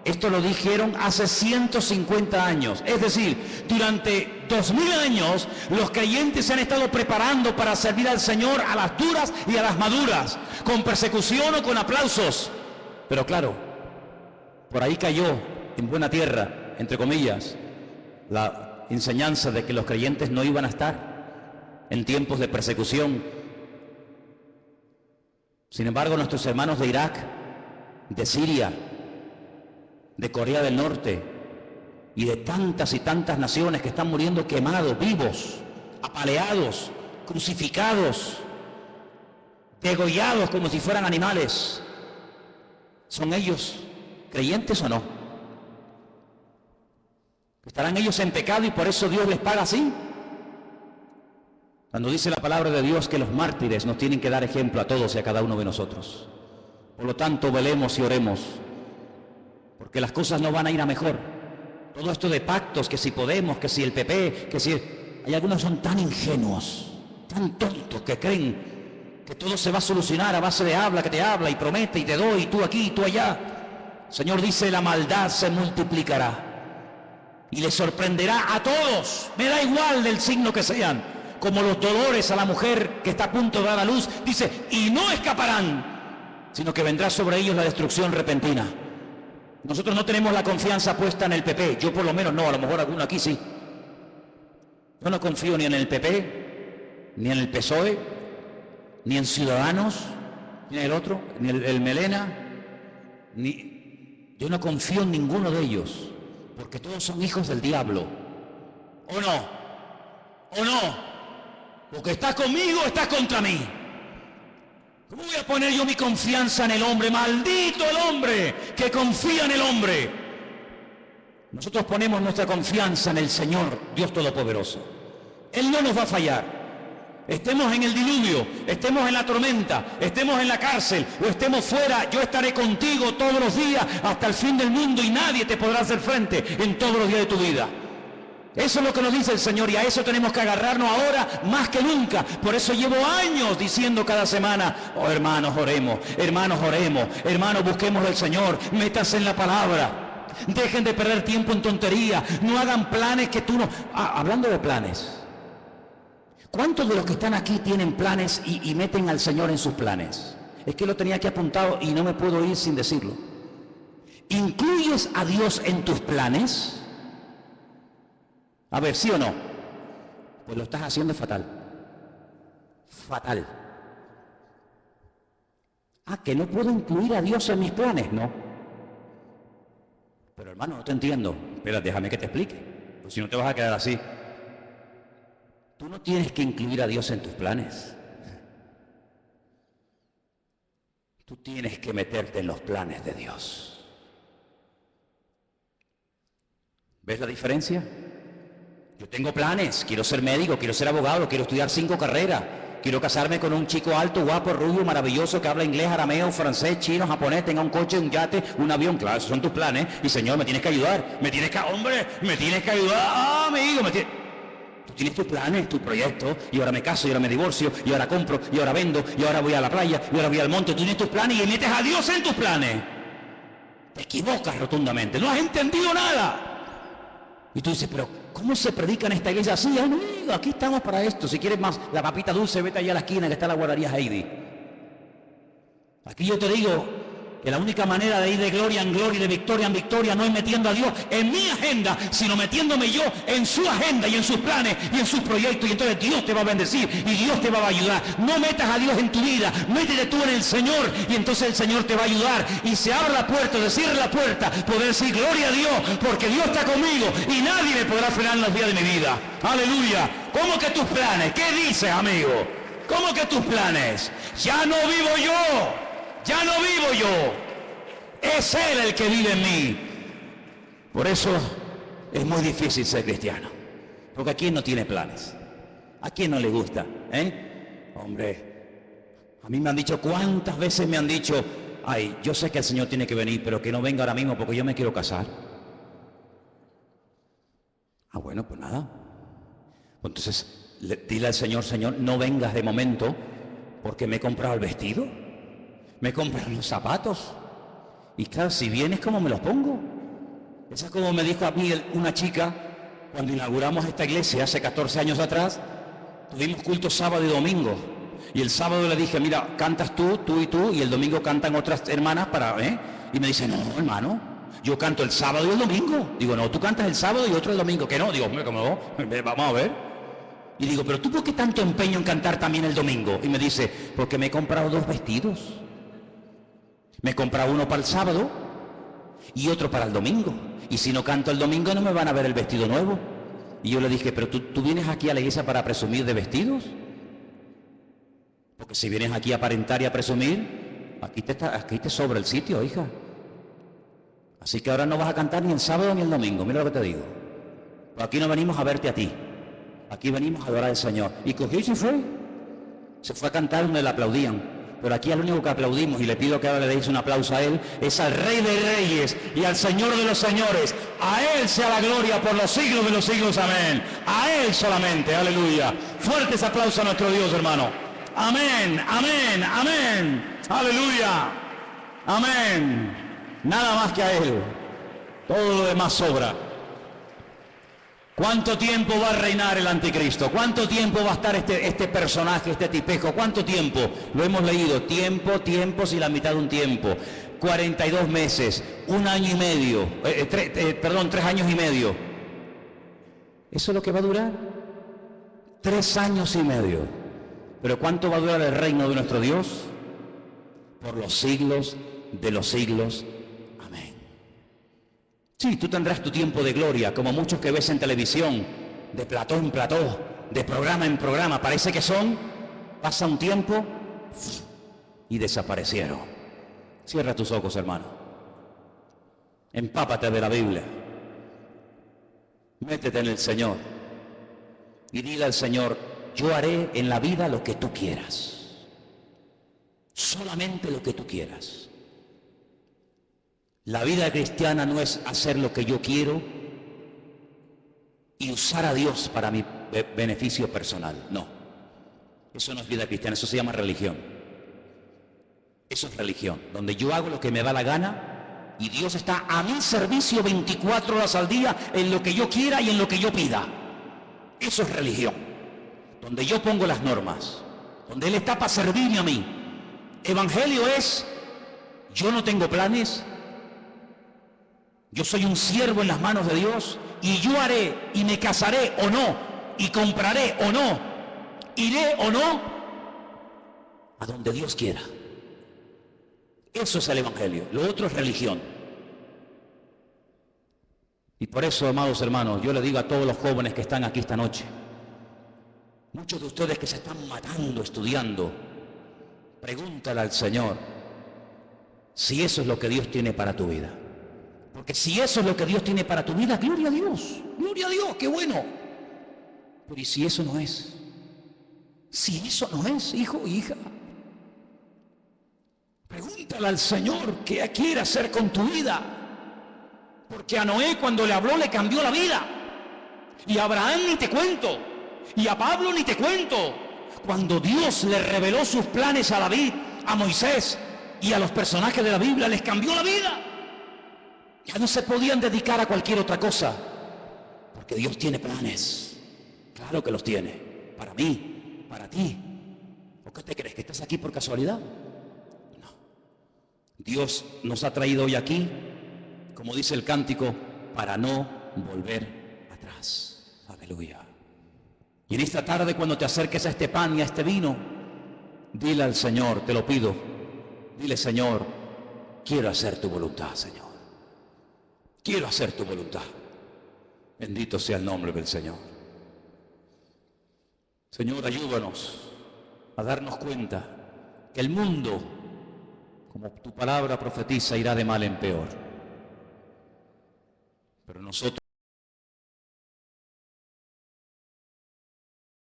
Esto lo dijeron hace 150 años. Es decir, durante 2000 años los creyentes se han estado preparando para servir al Señor a las duras y a las maduras, con persecución o con aplausos. Pero claro, por ahí cayó en buena tierra, entre comillas, la enseñanza de que los creyentes no iban a estar en tiempos de persecución. Sin embargo, nuestros hermanos de Irak, de Siria, de Corea del Norte y de tantas y tantas naciones que están muriendo quemados, vivos, apaleados, crucificados, degollados como si fueran animales, ¿son ellos creyentes o no? ¿Estarán ellos en pecado y por eso Dios les paga así? Cuando dice la palabra de Dios que los mártires nos tienen que dar ejemplo a todos y a cada uno de nosotros. Por lo tanto, velemos y oremos, porque las cosas no van a ir a mejor. Todo esto de pactos, que si Podemos, que si el PP, que si... Hay algunos que son tan ingenuos, tan tontos, que creen que todo se va a solucionar a base de habla, que te habla y promete y te doy, y tú aquí y tú allá. El Señor dice, la maldad se multiplicará y le sorprenderá a todos, me da igual del signo que sean, como los dolores a la mujer que está a punto de dar a luz, dice, y no escaparán, sino que vendrá sobre ellos la destrucción repentina. Nosotros no tenemos la confianza puesta en el PP, yo por lo menos no, a lo mejor alguno aquí sí. Yo no confío ni en el PP, ni en el PSOE, ni en Ciudadanos, ni en el otro, ni el Melena, yo no confío en ninguno de ellos, porque todos son hijos del diablo. ¿O no? ¿O no? Porque estás conmigo o estás contra mí. ¿Cómo voy a poner yo mi confianza en el hombre? Maldito el hombre que confía en el hombre. Nosotros ponemos nuestra confianza en el Señor, Dios Todopoderoso. Él no nos va a fallar. Estemos en el diluvio, estemos en la tormenta, estemos en la cárcel o estemos fuera, yo estaré contigo todos los días hasta el fin del mundo y nadie te podrá hacer frente en todos los días de tu vida. Eso es lo que nos dice el Señor y a eso tenemos que agarrarnos ahora más que nunca. Por eso llevo años diciendo cada semana, oh hermanos oremos, hermanos busquemos al Señor, métanse en la palabra, dejen de perder tiempo en tontería, no hagan planes que tú no... hablando de planes, ¿cuántos de los que están aquí tienen planes y meten al Señor en sus planes? Es que lo tenía aquí apuntado y no me puedo ir sin decirlo. ¿Incluyes a Dios en tus planes? A ver, ¿sí o no? Pues lo estás haciendo fatal. Fatal. Que no puedo incluir a Dios en mis planes, no. Pero hermano, no te entiendo. Espera, déjame que te explique. Pues si no te vas a quedar así. Tú no tienes que incluir a Dios en tus planes. Tú tienes que meterte en los planes de Dios. ¿Ves la diferencia? Yo tengo planes, quiero ser médico, quiero ser abogado, quiero estudiar 5 carreras, quiero casarme con un chico alto, guapo, rubio, maravilloso, que habla inglés, arameo, francés, chino, japonés, tenga un coche, un yate, un avión. Claro, esos son tus planes. Y Señor, me tienes que ayudar, me tienes que ayudar, amigo, Tú tienes tus planes, tus proyectos, y ahora me caso, y ahora me divorcio, y ahora compro, y ahora vendo, y ahora voy a la playa, y ahora voy al monte. Tú tienes tus planes y metes a Dios en tus planes. Te equivocas rotundamente, no has entendido nada. Y tú dices, pero ¿cómo se predica en esta iglesia así? Amigo, aquí estamos para esto. Si quieres más la papita dulce, vete allá a la esquina que está la guardería Heidi. Aquí yo te digo que la única manera de ir de gloria en gloria y de victoria en victoria no es metiendo a Dios en mi agenda, sino metiéndome yo en su agenda y en sus planes y en sus proyectos. Y entonces Dios te va a bendecir y Dios te va a ayudar. No metas a Dios en tu vida, métete tú en el Señor y entonces el Señor te va a ayudar. Y se abre la puerta, o se cierra la puerta, poder decir gloria a Dios, porque Dios está conmigo y nadie me podrá frenar en los días de mi vida. Aleluya. ¿Cómo que tus planes? ¿Qué dices, amigo? ¿Cómo que tus planes? Ya no vivo yo. Ya no vivo yo, es Él el que vive en mí. Por eso es muy difícil ser cristiano, porque ¿a quién no tiene planes? ¿A quién no le gusta? Hombre, a mí me han dicho, ¿cuántas veces me han dicho, ay, yo sé que el Señor tiene que venir, pero que no venga ahora mismo porque yo me quiero casar? Bueno, pues nada. Entonces, dile al Señor, Señor, no vengas de momento porque me he comprado el vestido. Me compran los zapatos. Y claro, si vienes, ¿cómo me los pongo? Esa es como me dijo a mí una chica cuando inauguramos esta iglesia hace 14 años atrás. Tuvimos culto sábado y domingo. Y el sábado le dije, mira, cantas tú y tú, y el domingo cantan otras hermanas Y me dice, no, hermano, yo canto el sábado y el domingo. Digo, no, tú cantas el sábado y otro el domingo. Que no, digo, ¿cómo? Vamos a ver. Y digo, pero ¿tú por qué tanto empeño en cantar también el domingo? Y me dice, porque me he comprado 2 vestidos. Me he comprado uno para el sábado y otro para el domingo. Y si no canto el domingo no me van a ver el vestido nuevo. Y yo le dije, pero ¿tú vienes aquí a la iglesia para presumir de vestidos? Porque si vienes aquí a aparentar y a presumir, aquí te sobra el sitio, hija. Así que ahora no vas a cantar ni el sábado ni el domingo. Mira lo que te digo. Pues aquí no venimos a verte a ti. Aquí venimos a adorar al Señor. Y cogió y se fue. Se fue a cantar donde le aplaudían. Pero aquí al único que aplaudimos, y le pido que ahora le deis un aplauso a Él, es al Rey de Reyes y al Señor de los Señores. A Él sea la gloria por los siglos de los siglos. Amén. A Él solamente. Aleluya. Fuertes aplausos a nuestro Dios, hermano. Amén, amén, amén. Aleluya. Amén. Nada más que a Él. Todo lo demás sobra. ¿Cuánto tiempo va a reinar el anticristo? ¿Cuánto tiempo va a estar este personaje, este tipejo? ¿Cuánto tiempo? Lo hemos leído. Tiempos y la mitad de un tiempo. 42 meses, 1 año y medio, 3 años y medio. ¿Eso es lo que va a durar? 3 años y medio. ¿Pero cuánto va a durar el reino de nuestro Dios? Por los siglos de los siglos. Sí, tú tendrás tu tiempo de gloria, como muchos que ves en televisión, de plató en plató, de programa en programa. Parece que pasa un tiempo y desaparecieron. Cierra tus ojos, hermano. Empápate de la Biblia. Métete en el Señor. Y dile al Señor, yo haré en la vida lo que tú quieras. Solamente lo que tú quieras. La vida cristiana no es hacer lo que yo quiero y usar a Dios para mi beneficio personal. No, eso no es vida cristiana, eso se llama religión. Eso es religión, donde yo hago lo que me da la gana y Dios está a mi servicio 24 horas al día en lo que yo quiera y en lo que yo pida. Eso es religión, donde yo pongo las normas, donde Él está para servirme a mí. Evangelio es, yo no tengo planes. Yo soy un siervo en las manos de Dios y yo haré y me casaré o no, y compraré o no, iré o no, a donde Dios quiera. Eso es el Evangelio, lo otro es religión. Y por eso, amados hermanos, yo le digo a todos los jóvenes que están aquí esta noche, muchos de ustedes que se están matando estudiando, pregúntale al Señor si eso es lo que Dios tiene para tu vida. Porque si eso es lo que Dios tiene para tu vida, gloria a Dios, qué bueno. Pero ¿y si eso no es? Si eso no es, hijo, hija, pregúntale al Señor qué quiere hacer con tu vida. Porque a Noé cuando le habló le cambió la vida. Y a Abraham ni te cuento. Y a Pablo ni te cuento. Cuando Dios le reveló sus planes a David, a Moisés y a los personajes de la Biblia, les cambió la vida. Ya no se podían dedicar a cualquier otra cosa, porque Dios tiene planes. Claro que los tiene, para mí, para ti. ¿O qué te crees, que estás aquí por casualidad? No. Dios nos ha traído hoy aquí, como dice el cántico, para no volver atrás. Aleluya. Y en esta tarde, cuando te acerques a este pan y a este vino, dile al Señor, te lo pido, dile: Señor, quiero hacer tu voluntad, Señor. Quiero hacer tu voluntad. Bendito sea el nombre del Señor. Señor, ayúdanos a darnos cuenta que el mundo, como tu palabra profetiza, irá de mal en peor. Pero nosotros